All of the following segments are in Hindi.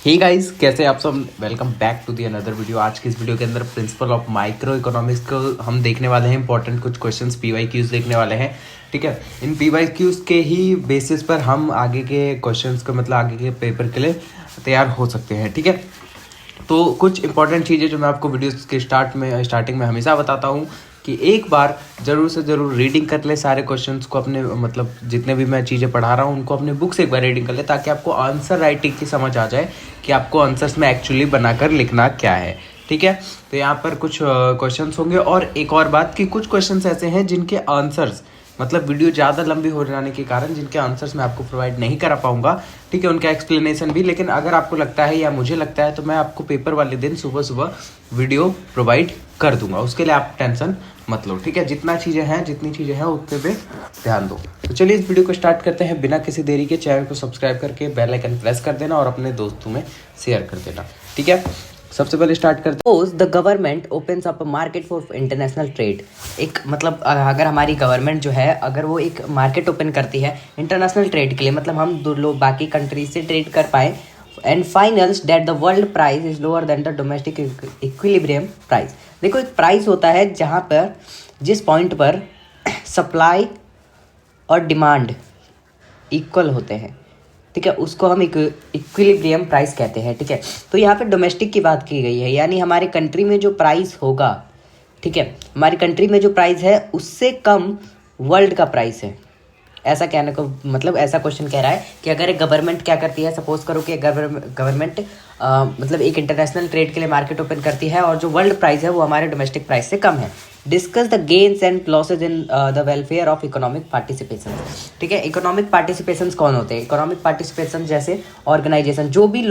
हे गाइस, कैसे आप सब। Welcome back to the another video. आज की इस वीडियो के अंदर प्रिंसिपल ऑफ माइक्रो इकोनॉमिक्स को हम देखने वाले हैं। इंपॉर्टेंट कुछ क्वेश्चंस पीवाईक्यूज देखने वाले हैं। ठीक है, इन पीवाईक्यूज के ही बेसिस पर हम आगे के क्वेश्चंस को मतलब आगे के पेपर के लिए तैयार हो सकते हैं। ठीक है, तो कुछ इंपॉर्टेंट चीज़ें जो मैं आपको वीडियो के स्टार्टिंग में हमेशा बताता हूँ कि एक बार ज़रूर से ज़रूर रीडिंग कर ले सारे क्वेश्चंस को। अपने मतलब जितने भी मैं चीज़ें पढ़ा रहा हूँ उनको अपने बुक से एक बार रीडिंग कर ले, ताकि आपको आंसर राइटिंग की समझ आ जाए कि आपको आंसर्स में एक्चुअली बनाकर लिखना क्या है। ठीक है, तो यहाँ पर कुछ क्वेश्चंस होंगे। और एक और बात कि कुछ क्वेश्चंस ऐसे हैं जिनके आंसर्स मतलब वीडियो ज़्यादा लंबी हो जाने के कारण जिनके आंसर्स मैं आपको प्रोवाइड नहीं करा पाऊंगा। ठीक है, उनका एक्सप्लेनेशन भी। लेकिन अगर आपको लगता है या मुझे लगता है तो मैं आपको पेपर वाले दिन सुबह सुबह वीडियो प्रोवाइड कर दूंगा। उसके लिए आप टेंशन मत लो। ठीक है, जितनी चीज़ें हैं उतने पे ध्यान दो। तो चलिए इस वीडियो को स्टार्ट करते हैं बिना किसी देरी के। चैनल को सब्सक्राइब करके बेल आइकन प्रेस कर देना और अपने दोस्तों में शेयर कर देना। ठीक है, सबसे पहले स्टार्ट करते हैं। Suppose the government opens up a market for international trade। एक मतलब अगर हमारी गवर्नमेंट जो है अगर वो एक मार्केट ओपन करती है इंटरनेशनल ट्रेड के लिए, मतलब हम दो लोग बाकी कंट्रीज से ट्रेड कर पाए, and finals that the world price is lower than the domestic equilibrium price. देखो, एक प्राइस होता है जहाँ पर जिस पॉइंट पर सप्लाई और डिमांड इक्वल होते हैं। ठीक है, उसको हम इक्विलिब्रियम प्राइस कहते हैं। ठीक है, तो यहाँ पे डोमेस्टिक की बात की गई है, यानी हमारे कंट्री में जो प्राइस होगा, ठीक है, हमारी कंट्री में जो प्राइस है उससे कम वर्ल्ड का प्राइस है। ऐसा कहने को मतलब ऐसा क्वेश्चन कह रहा है कि अगर एक गवर्नमेंट क्या करती है, सपोज करो कि गवर्नमेंट मतलब एक इंटरनेशनल ट्रेड के लिए मार्केट ओपन करती है और जो वर्ल्ड प्राइस है वो हमारे डोमेस्टिक प्राइस से कम है। Discuss the gains and losses in the welfare of economic participation. ठीक है, इकोनॉमिक पार्टिसिपेशन कौन होते हैं? इकोनॉमिक पार्टिसिपेशन जैसे ऑर्गेनाइजेशन, जो भी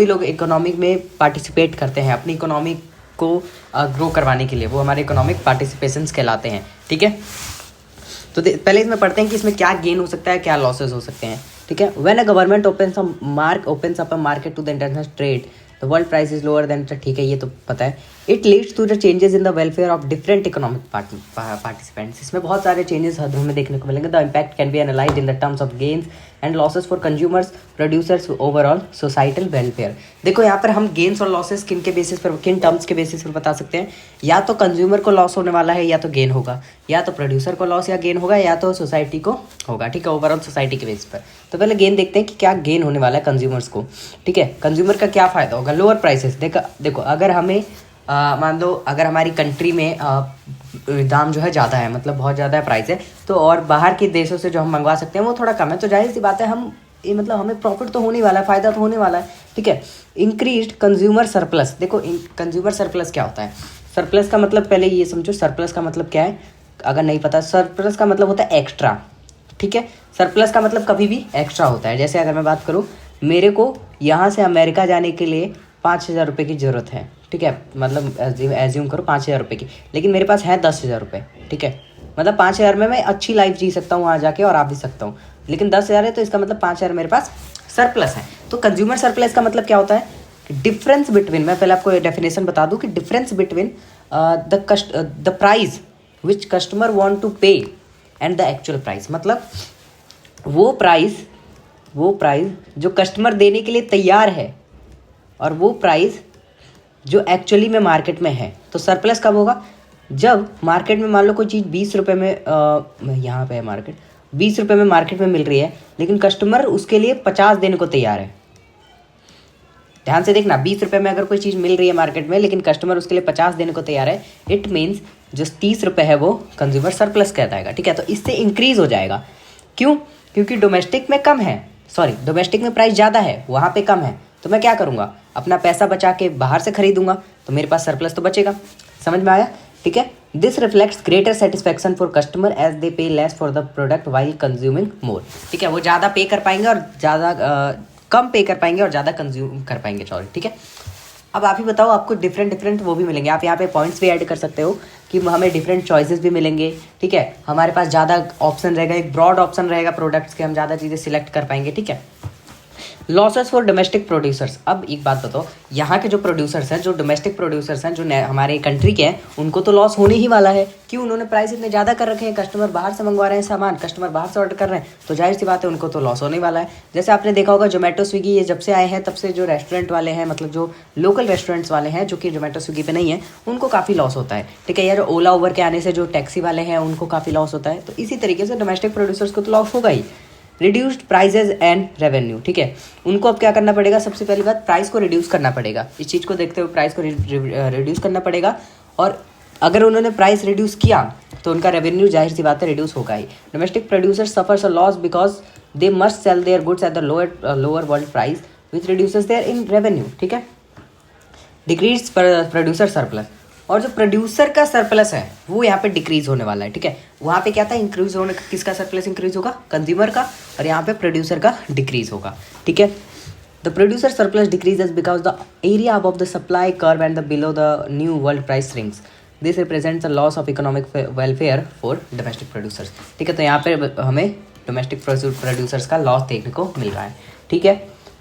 लोग इकोनॉमिक में पार्टिसिपेट करते हैं अपनी इकोनॉमिक को ग्रो करवाने के लिए, वो हमारे इकोनॉमिक पार्टिसिपेशंस कहलाते हैं। ठीक है, तो पहले इसमें पढ़ते हैं कि इसमें क्या गेन हो सकता है, क्या लॉसेज हो सकते हैं। ठीक है, when a government opens up a market to the international trade, the world price is lower than। ठीक है, ये तो पता है। It leads to the changes in the welfare of different economic participants. इसमें बहुत सारे चेंजेस हमें देखने को मिलेंगे। The impact can be analysed in the terms of gains and losses for consumers, producers, overall societal welfare. देखो, यहाँ पर हम गेन्स और लॉसेस किन के बेसिस पर, किन टर्म्स के बेसिस पर बता सकते हैं। या तो कंज्यूमर को लॉस होने वाला है या तो गेन होगा, या तो प्रोड्यूसर को लॉस या गेन होगा, या तो सोसाइटी को होगा। ठीक है, ओवरऑल सोसाइटी के बेसिस पर। तो पहले गेन देखते हैं कि क्या गेन होने वाला है कंज्यूमर्स को। ठीक है, कंज्यूमर का क्या फ़ायदा होगा? Lower prices. देखो अगर हमें मान लो अगर हमारी कंट्री में दाम जो है ज़्यादा है, मतलब बहुत ज़्यादा है प्राइस है, तो और बाहर के देशों से जो हम मंगवा सकते हैं वो थोड़ा कम है, तो जाहिर सी बात है हम मतलब हमें प्रॉफिट तो होने वाला है, फ़ायदा तो होने वाला है। ठीक है, इंक्रीज्ड कंज्यूमर सरप्लस। देखो, कंज्यूमर सरप्लस क्या होता है? सरप्लस का मतलब पहले ये समझो, सरप्लस का मतलब क्या है अगर नहीं पता। सरप्लस का मतलब होता है एक्स्ट्रा। ठीक है, सरप्लस का मतलब कभी भी एक्स्ट्रा होता है। जैसे अगर मैं बात करूँ, मेरे को यहाँ से अमेरिका जाने के लिए 5,000 रुपये की ज़रूरत है। ठीक है, मतलब एज्यूम करो 5,000 रुपये की, लेकिन मेरे पास है 10,000 रुपये। ठीक है, मतलब 5,000 में मैं अच्छी लाइफ जी सकता हूँ वहाँ जाके और आ भी सकता हूँ, लेकिन 10,000 है तो इसका मतलब 5,000 मेरे पास सरप्लस है। तो कंज्यूमर सरप्लस का मतलब क्या होता है? डिफरेंस बिटवीन, मैं पहले आपको डेफिनेशन बता दूँ कि difference between the price which customer want to pay and the actual price. मतलब वो प्राइस जो कस्टमर देने के लिए तैयार है और वो प्राइस जो एक्चुअली में मार्केट में है। तो सरप्लस कब होगा? जब मार्केट में मान लो कोई चीज़ 20 रुपये में, यहाँ पे है मार्केट, 20 रुपये में मार्केट में मिल रही है, लेकिन कस्टमर उसके लिए 50 देने को तैयार है। ध्यान से देखना, 20 रुपये में अगर कोई चीज़ मिल रही है मार्केट में लेकिन कस्टमर उसके लिए 50 देने को तैयार है, इट मीन्स जो 30 रुपये है वो कंज्यूमर सरप्लस कहलाएगा। ठीक है, तो इससे इंक्रीज हो जाएगा। क्यों? क्योंकि डोमेस्टिक में कम है, डोमेस्टिक में प्राइस ज़्यादा है, वहाँ पे कम है, तो मैं क्या करूँगा? अपना पैसा बचा के बाहर से खरीदूंगा, तो मेरे पास सरप्लस तो बचेगा। समझ में आया? ठीक है, this reflects greater satisfaction for customer as they pay less for the product while consuming more. ठीक है, वो ज़्यादा पे कर पाएंगे और ज़्यादा कम पे कर पाएंगे और ज़्यादा कंज्यूम कर पाएंगे। सॉरी, ठीक है। अब आप ही बताओ, आपको डिफरेंट वो भी मिलेंगे। आप यहाँ पे पॉइंट्स भी ऐड कर सकते हो कि हमें डिफरेंट चॉइसेस भी मिलेंगे। ठीक है, हमारे पास ज़्यादा ऑप्शन रहेगा, एक ब्रॉड ऑप्शन रहेगा प्रोडक्ट्स के, हम ज़्यादा चीज़ें सिलेक्ट कर पाएंगे। ठीक है, लॉसेस फॉर डोमेस्टिक प्रोड्यूसर्स। अब एक बात बताओ, यहाँ के जो प्रोड्यूसर्स हैं, जो डोमेस्टिक प्रोड्यूसर्स हैं, जो हमारे कंट्री के हैं, उनको तो लॉस होने ही वाला है। क्यों? उन्होंने प्राइस इतने ज़्यादा कर रखे हैं, कस्टमर बाहर से मंगवा रहे हैं सामान, कस्टमर बाहर से ऑर्डर कर रहे हैं, तो जाहिर सी बात है उनको तो लॉस होने वाला है। जैसे आपने देखा होगा जोमेटो स्विगी ये जब से आए हैं तब से जो रेस्टोरेंट वाले हैं, मतलब जो लोकल रेस्टोरेंट्स वाले हैं जो कि जोमेटो स्विगी पे नहीं है, उनको काफ़ी लॉस होता है। ठीक है, या जो ओला उबर के आने से जो टैक्सी वाले हैं उनको काफ़ी लॉस होता है। तो इसी तरीके से डोमेस्टिक प्रोड्यूसर्स को तो लॉस होगा ही। Reduced prices and revenue. ठीक है, उनको अब क्या करना पड़ेगा? सबसे पहली बात, प्राइस को रिड्यूस करना पड़ेगा। इस चीज़ को देखते हुए प्राइस को रिड्यूस करना पड़ेगा, और अगर उन्होंने प्राइस रिड्यूस किया तो उनका रेवेन्यू जाहिर सी बात है रिड्यूस होगा ही। Domestic producer suffers a loss because they must sell their goods at the lower world price which reduces their in revenue. ठीक है, डिक्रीज प्रोड्यूसर सरप्लस, और जो प्रोड्यूसर का सरप्लस है वो यहाँ पे डिक्रीज होने वाला है। ठीक है, वहाँ पे क्या था? इंक्रीज होने, किसका सरप्लस इंक्रीज होगा? कंज्यूमर का, और यहाँ पे प्रोड्यूसर का डिक्रीज होगा। ठीक है, the producer surplus decreases because the area above the supply curve and the below the new world price shrinks. This represents a loss of economic welfare for domestic producers. ठीक है, तो यहाँ पे हमें डोमेस्टिक प्रोड्यूसर्स का लॉस देखने को मिल रहा है। ठीक है,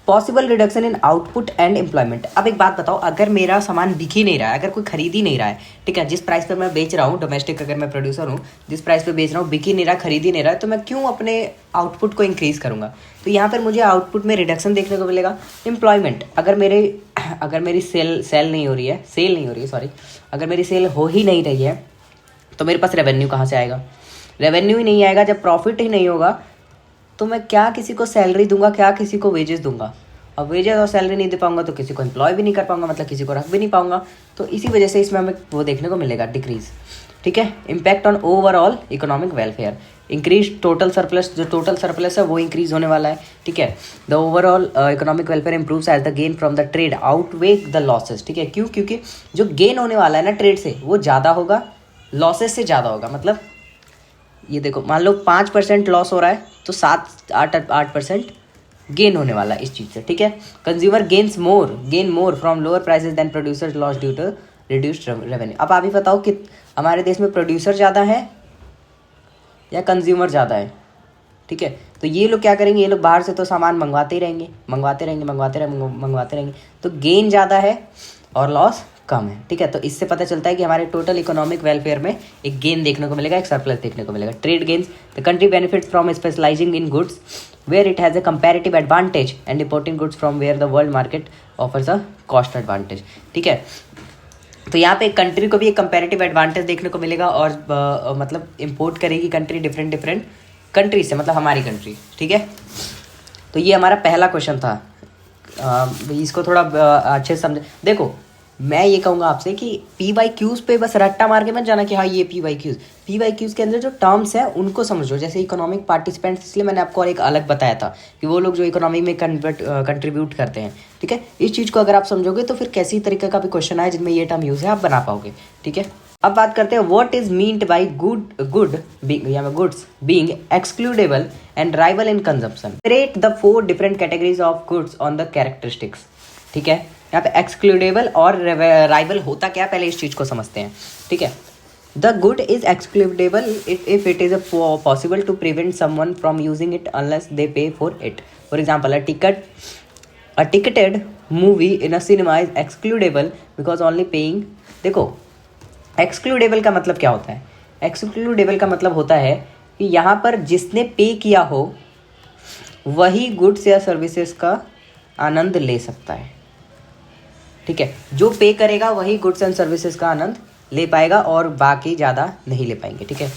possible reduction in output and employment. अब एक बात बताओ, अगर मेरा सामान बिक ही नहीं रहा है, अगर कोई खरीद ही नहीं रहा है, ठीक है, जिस प्राइस पे मैं बेच रहा हूँ, डोमेस्टिक अगर मैं प्रोड्यूसर हूँ, जिस प्राइस पे बेच रहा हूँ, बिक ही नहीं रहा, खरीद ही नहीं रहा है, तो मैं क्यों अपने आउटपुट को इंक्रीज़ करूँगा? तो यहाँ पर मुझे आउटपुट में रिडक्शन देखने को मिलेगा। एम्प्लॉयमेंट, अगर मेरी सेल नहीं हो रही है सॉरी, अगर मेरी सेल हो ही नहीं रही है तो मेरे पास रेवेन्यू कहाँ से आएगा? रेवेन्यू ही नहीं आएगा, जब प्रॉफिट ही नहीं होगा तो मैं क्या किसी को सैलरी दूंगा, क्या किसी को वेजेस दूंगा? अब वेजेस और सैलरी नहीं दे पाऊंगा तो किसी को एम्प्लॉय भी नहीं कर पाऊंगा, मतलब किसी को रख भी नहीं पाऊंगा। तो इसी वजह से इसमें हमें वो देखने को मिलेगा, डिक्रीज। ठीक है, impact on overall economic welfare, increase total surplus, जो टोटल सरप्लस है वो इंक्रीज होने वाला है। ठीक है, the overall economic welfare improves as the gain from the trade outweigh the losses. ठीक है, क्यों? क्योंकि जो गेन होने वाला है ना ट्रेड से, वो ज़्यादा होगा, लॉसेस से ज़्यादा होगा। मतलब ये देखो, मान लो 5% लॉस हो रहा है तो 7-8% गेन होने वाला है इस चीज़ से। ठीक है, consumer gain more from lower prices than producer loss due to reduced revenue. अब आप ही बताओ कि हमारे देश में प्रोड्यूसर ज़्यादा है या कंज्यूमर ज़्यादा है? ठीक है, तो ये लोग क्या करेंगे? ये लोग बाहर से तो सामान मंगवाते ही रहेंगे, मंगवाते रहेंगे, तो गेन ज़्यादा है और लॉस कम है। ठीक है, तो इससे पता चलता है कि हमारे टोटल इकोनॉमिक वेलफेयर में एक गेन देखने को मिलेगा, एक सरप्लस देखने को मिलेगा। Trade gains, the country benefits from specialising in goods where it has a comparative advantage and importing goods from where the world market offers a cost advantage. ठीक है, तो यहाँ पे कंट्री को भी एक कंपैरेटिव एडवांटेज देखने को मिलेगा, और मतलब इंपोर्ट करेगी कंट्री डिफरेंट कंट्री से, मतलब हमारी कंट्री। ठीक है, तो ये हमारा पहला क्वेश्चन था। इसको थोड़ा अच्छे से समझे। देखो, मैं ये कहूँगा आपसे कि PYQs पे बस रट्टा मार के मत जाना कि हाँ ये PYQs के अंदर जो टर्म्स हैं उनको समझो। जैसे इकोनॉमिक पार्टिसिपेंट्स, इसलिए मैंने आपको और एक अलग बताया था कि वो लोग जो इकोनॉमी में कंट्रीब्यूट करते हैं। ठीक है, इस चीज़ को अगर आप समझोगे तो फिर कैसी तरीके का भी क्वेश्चन आए जिनमें ये टर्म यूज़ है आप बना पाओगे। ठीक है, अब बात करते हैं what is meant by goods being excludable and rival in consumption. Rate the 4 different categories of goods on the characteristics. ठीक है, यहाँ पे एक्सक्लूडेबल और राइवल होता क्या, पहले इस चीज़ को समझते हैं। ठीक है, the good is excludable if it is possible to prevent someone from using it unless they pay for it. For example, a ticketed movie in a cinema is excludable because only paying. देखो, एक्सक्लूडेबल का मतलब क्या होता है? एक्सक्लूडेबल का मतलब होता है कि यहाँ पर जिसने पे किया हो वही गुड्स या सर्विसेज का आनंद ले सकता है। ठीक है, जो पे करेगा वही गुड्स एंड सर्विसेज का आनंद ले पाएगा और बाकी ज़्यादा नहीं ले पाएंगे। ठीक है,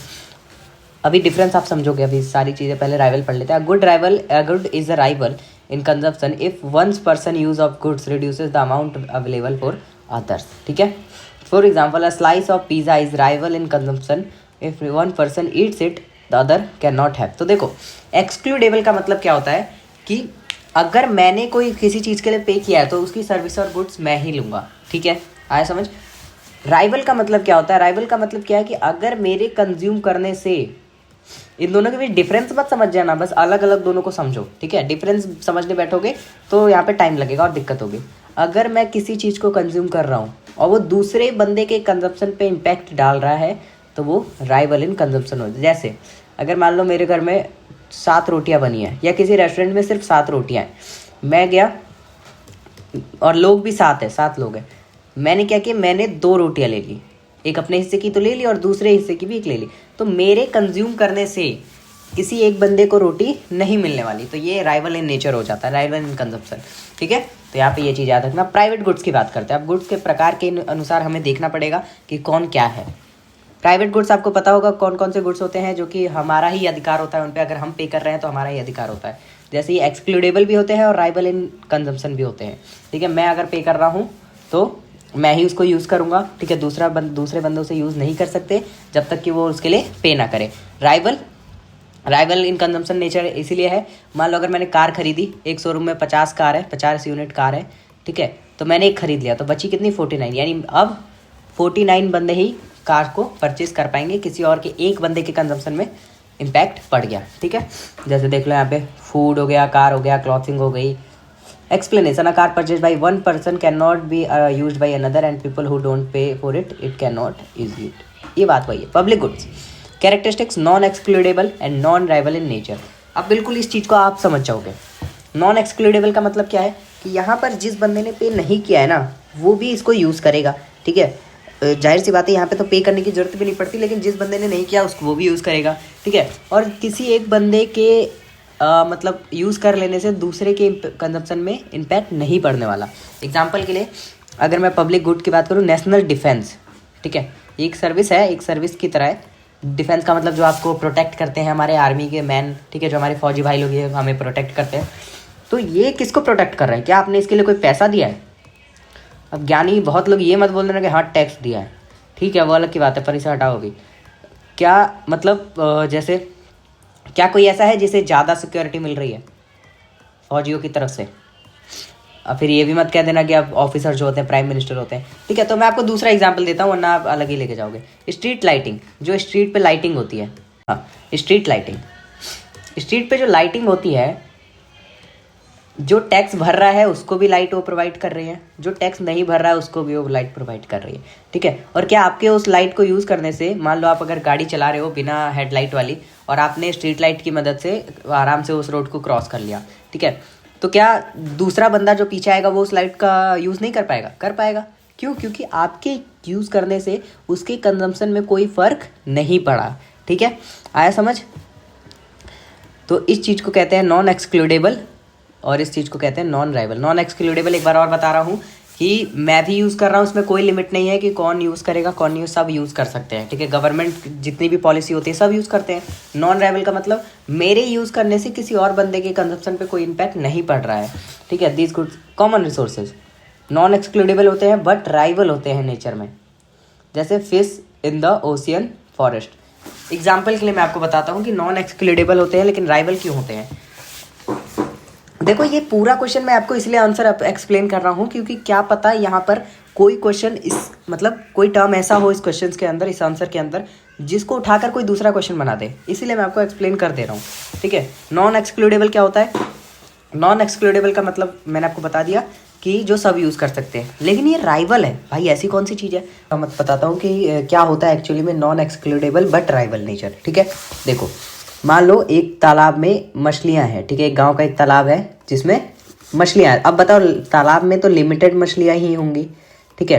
अभी डिफरेंस आप समझोगे, अभी सारी चीज़ें पहले राइवल पढ़ लेते हैं। Good is a rival in consumption if once person use of goods reduces the amount available for others. ठीक है, for example, a slice of pizza is rival in consumption if one person eats it the other can not have. तो देखो, एक्सक्लूडेबल का मतलब क्या होता है कि अगर मैंने कोई किसी चीज़ के लिए पे किया है तो उसकी सर्विस और गुड्स मैं ही लूँगा। ठीक है, आया समझ? राइवल का मतलब क्या होता है? राइवल का मतलब क्या है कि अगर मेरे कंज्यूम करने से, इन दोनों के बीच डिफरेंस मत समझ जाना, बस अलग अलग दोनों को समझो। ठीक है, डिफरेंस समझने बैठोगे तो यहाँ पे टाइम लगेगा और दिक्कत होगी। अगर मैं किसी चीज़ को कंज्यूम कर रहा हूँ और वो दूसरे बंदे के कंजम्पशन पे इम्पैक्ट डाल रहा है तो वो राइवल इन कंजम्पशन हो। जैसे अगर मान लो मेरे घर में 7 रोटियां बनी हैं या किसी रेस्टोरेंट में सिर्फ 7 रोटियां हैं मैं गया और लोग भी 7 है, 7 लोग हैं। मैंने क्या किया, मैंने 2 रोटियां ले ली, एक अपने हिस्से की तो ले ली और दूसरे हिस्से की भी एक ले ली। तो मेरे कंज्यूम करने से किसी एक बंदे को रोटी नहीं मिलने वाली, तो ये राइवल इन नेचर हो जाता है, राइवल इन कंजम्पशन। ठीक है, तो यहाँ पे ये चीज़ याद रखना। प्राइवेट गुड्स की बात करते हैं। अब गुड्स के प्रकार के अनुसार हमें देखना पड़ेगा कि कौन क्या है। प्राइवेट गुड्स आपको पता होगा कौन कौन से गुड्स होते हैं जो कि हमारा ही अधिकार होता है उन पर, अगर हम पे कर रहे हैं तो हमारा ही अधिकार होता है। जैसे ये एक्सक्लूडेबल भी होते हैं और राइवल इन कंजम्पशन भी होते हैं। ठीक है, मैं अगर पे कर रहा हूँ तो मैं ही उसको यूज़ करूँगा। ठीक है, दूसरे बंदों से यूज़ नहीं कर सकते जब तक कि वो उसके लिए पे ना करे। राइवल इन कंजम्पशन नेचर इसीलिए है, मान लो अगर मैंने कार खरीदी, एक शोरूम में 50 कार है, 50 यूनिट कार है। ठीक है, तो मैंने एक खरीद लिया तो बची कितनी, 49। यानी अब 49 बंदे ही कार को परचेज कर पाएंगे, किसी और के एक बंदे के कंजम्पशन में इम्पैक्ट पड़ गया। ठीक है, जैसे देख लो यहाँ पे फूड हो गया, कार हो गया, क्लॉथिंग हो गई। Explanation, a car purchase by one person can not be use by another and people who don't pay for it can not use it. ये बात वही है। Public goods, characteristics non excludable and non rival in nature. अब बिल्कुल इस चीज़ को आप समझ जाओगे। नॉन एक्सक्लूडेबल का मतलब क्या है कि यहाँ पर जिस बंदे ने पे नहीं किया है ना, वो भी इसको यूज़ करेगा। ठीक है, जाहिर सी बात है यहाँ पे तो पे करने की जरूरत भी नहीं पड़ती, लेकिन जिस बंदे ने नहीं किया उसको वो भी यूज़ करेगा। ठीक है, और किसी एक बंदे के मतलब यूज़ कर लेने से दूसरे के कंजम्पशन में इम्पैक्ट नहीं पड़ने वाला। एग्जाम्पल के लिए अगर मैं पब्लिक गुड की बात करूँ, नेशनल डिफेंस। ठीक है, एक सर्विस है, एक सर्विस की तरह है। डिफेंस का मतलब जो आपको प्रोटेक्ट करते हैं हमारे आर्मी के मैन। ठीक है, जो हमारे फौजी भाई लोग ये हमें प्रोटेक्ट करते हैं। तो ये किसको प्रोटेक्ट कर रहे हैं? क्या आपने इसके लिए कोई पैसा दिया है? अब ज्ञानी बहुत लोग ये मत बोल देना कि हाँ टैक्स दिया है, ठीक है वो अलग की बात है, पर इसे हटाओगी क्या मतलब जैसे क्या कोई ऐसा है जिसे ज़्यादा सिक्योरिटी मिल रही है फौजियों की तरफ से? अब फिर ये भी मत कह देना कि अब ऑफिसर जो होते हैं प्राइम मिनिस्टर होते हैं। ठीक है, तो मैं आपको दूसरा एग्जांपल देता हूँ वरना आप अलग ही लेके जाओगे। स्ट्रीट लाइटिंग, जो स्ट्रीट पे लाइटिंग होती है, हाँ स्ट्रीट लाइटिंग, स्ट्रीट पे जो लाइटिंग होती है, जो टैक्स भर रहा है उसको भी लाइट वो प्रोवाइड कर रही है, जो टैक्स नहीं भर रहा है उसको भी वो लाइट प्रोवाइड कर रही है। ठीक है, और क्या आपके उस लाइट को यूज़ करने से, मान लो आप अगर गाड़ी चला रहे हो बिना हेडलाइट वाली और आपने स्ट्रीट लाइट की मदद से आराम से उस रोड को क्रॉस कर लिया, ठीक है, तो क्या दूसरा बंदा जो पीछे आएगा वो उस लाइट का यूज़ नहीं कर पाएगा? कर पाएगा। क्यों? क्योंकि आपके यूज़ करने से उसके कंजम्पशन में कोई फ़र्क नहीं पड़ा। ठीक है, आया समझ? तो इस चीज़ को कहते हैं नॉन एक्सक्लूडेबल और इस चीज़ को कहते हैं नॉन राइवल। नॉन एक्सक्लूडेबल एक बार और बता रहा हूँ कि मैं भी यूज़ कर रहा हूँ, उसमें कोई लिमिट नहीं है कि कौन यूज़ करेगा कौन यूज़, सब यूज़ कर सकते हैं। ठीक है, गवर्नमेंट जितनी भी पॉलिसी होती है सब यूज़ करते हैं। नॉन राइवल का मतलब मेरे यूज़ करने से किसी और बंदे के कंजप्शन पे कोई इम्पैक्ट नहीं पड़ रहा है। ठीक है, these goods common resources non excludable होते हैं बट राइवल होते हैं नेचर में, जैसे fish in the ocean forest. Example के लिए मैं आपको बताता हूँ कि नॉन एक्सक्लूडेबल होते हैं लेकिन राइवल क्यों होते हैं। देखो ये पूरा क्वेश्चन मैं आपको इसलिए आंसर एक्सप्लेन कर रहा हूँ क्योंकि क्या पता यहाँ पर कोई क्वेश्चन इस मतलब कोई टर्म ऐसा हो इस क्वेश्चन के अंदर, इस आंसर के अंदर, जिसको उठाकर कोई दूसरा क्वेश्चन बना दे, इसीलिए मैं आपको एक्सप्लेन कर दे रहा हूँ। ठीक है, नॉन एक्सक्लूडेबल क्या होता है? नॉन एक्सक्लूडेबल का मतलब मैंने आपको बता दिया कि जो सब यूज़ कर सकते हैं, लेकिन ये राइवल है। भाई ऐसी कौन सी चीज़ है? मैं बताता हूँ कि क्या होता है एक्चुअली में non excludable but rival nature. ठीक है, देखो मान लो एक तालाब में मछलियाँ हैं। ठीक है, एक गांव का एक तालाब है जिसमें मछलियाँ हैं। अब बताओ तालाब में तो लिमिटेड मछलियाँ ही होंगी। ठीक है,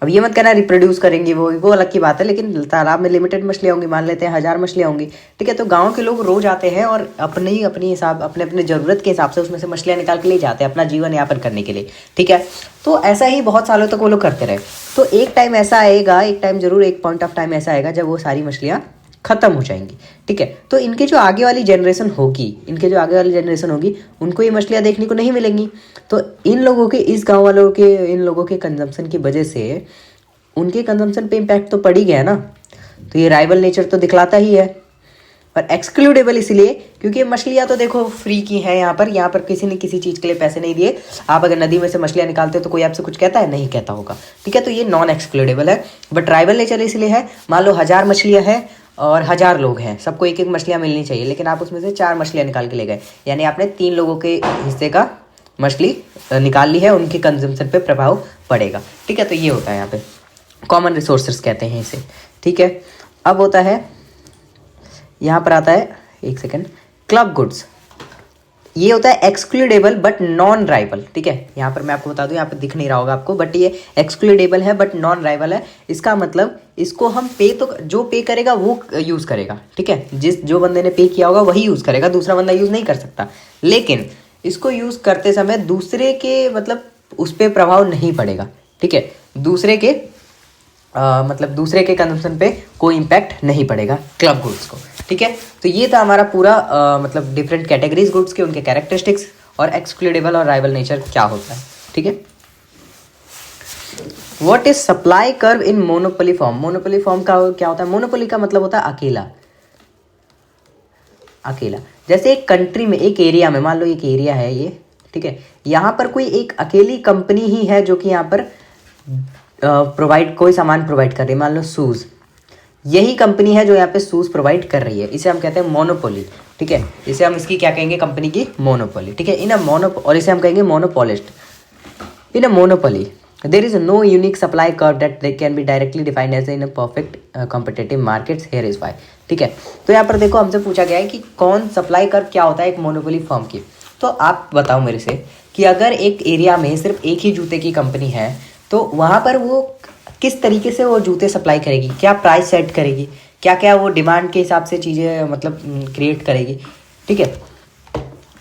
अब ये मत कहना रिप्रोड्यूस करेंगी, वो अलग की बात है, लेकिन तालाब में लिमिटेड मछलियाँ होंगी, मान लेते हैं 1000 मछलियाँ होंगी। ठीक है, तो गांव के लोग रोज आते हैं और अपने हिसाब अपने ज़रूरत के हिसाब से उसमें से मछलियाँ निकाल के ले जाते हैं अपना जीवन यापन करने के लिए। ठीक है, तो ऐसा ही बहुत सालों तक वो लोग करते रहे। तो एक टाइम ऐसा आएगा, एक टाइम जरूर, एक पॉइंट ऑफ टाइम ऐसा आएगा जब वो सारी मछलियाँ खत्म हो जाएंगी। ठीक है, तो इनके जो आगे वाली जनरेशन होगी उनको ये मछलियाँ देखने को नहीं मिलेंगी। तो इन लोगों के, इस गांव वालों के, इन लोगों के कंजम्पशन की वजह से उनके कंजम्पशन पे इम्पैक्ट तो पड़ ही गया ना। तो ये राइवल नेचर तो दिखलाता ही है। और एक्सक्लूडेबल इसलिए क्योंकि मछलियाँ तो देखो फ्री की हैं, यहाँ पर किसी ने किसी चीज़ के लिए पैसे नहीं दिए। आप अगर नदी में से मछलियाँ निकालते हो तो कोई आपसे कुछ कहता है? नहीं कहता होगा। ठीक है, तो ये नॉन एक्सक्लूडेबल है। बट राइवल नेचर इसलिए है, मान लो 1000 मछलियाँ हैं और 1000 लोग हैं, सबको एक एक मछलियाँ मिलनी चाहिए, लेकिन आप उसमें से 4 मछलियाँ निकाल के ले गए, यानी आपने 3 लोगों के हिस्से का मछली निकाल ली है, उनके कंजम्पशन पे प्रभाव पड़ेगा। ठीक है, तो ये होता है यहाँ पे कॉमन रिसोर्सेज कहते हैं इसे। ठीक है, अब होता है यहाँ पर आता है, एक सेकेंड, क्लब गुड्स। ये होता है एक्सक्लूडेबल बट नॉन राइवल, ठीक है। यहाँ पर मैं आपको बता दूं, यहाँ पर दिख नहीं रहा होगा आपको, बट ये एक्सक्लूडेबल है बट नॉन राइवल है। इसका मतलब इसको हम पे तो जो पे करेगा वो यूज़ करेगा, ठीक है। जो बंदे ने पे किया होगा वही यूज़ करेगा, दूसरा बंदा यूज़ नहीं कर सकता। लेकिन इसको यूज़ करते समय दूसरे के मतलब उस पर प्रभाव नहीं पड़ेगा, ठीक है। दूसरे के मतलब दूसरे के कंजम्पशन पे कोई इम्पैक्ट नहीं पड़ेगा क्लब गुड्स को, ठीक है। तो ये था हमारा पूरा मतलब डिफरेंट कैटेगरीज गुड्स के, उनके कैरेक्टरिस्टिक्स और एक्सक्लूडेबल और राइवल नेचर क्या होता है, ठीक है। What is supply curve in monopoly form? Monopoly form का क्या होता है? मोनोपोली का मतलब होता है अकेला, अकेला। जैसे एक कंट्री में, एक एरिया में, मान लो एक एरिया है ये, ठीक है। यहाँ पर कोई एक अकेली कंपनी ही है जो कि यहाँ पर कोई सामान प्रोवाइड कर रही है, मान लो शूज़। यही कंपनी है जो यहाँ पे शूज़ प्रोवाइड कर रही है, इसे हम कहते हैं मोनोपोली, ठीक है। इसे हम इसकी क्या कहेंगे? कंपनी की मोनोपोली, ठीक है। और इसे हम कहेंगे monopolist. In a monopoly there is no unique supply curve that they can be directly defined as in a perfect competitive markets, here is why, ठीक है। तो यहाँ पर देखो हमसे पूछा गया है कि कौन सप्लाई कर्व क्या होता है एक मोनोपोली फर्म की। तो आप बताओ मेरे से कि अगर एक एरिया में सिर्फ एक ही जूते की कंपनी है तो वहाँ पर वो किस तरीके से वो जूते सप्लाई करेगी, क्या प्राइस सेट करेगी, क्या क्या वो डिमांड के हिसाब से चीज़ें मतलब क्रिएट करेगी, ठीक है।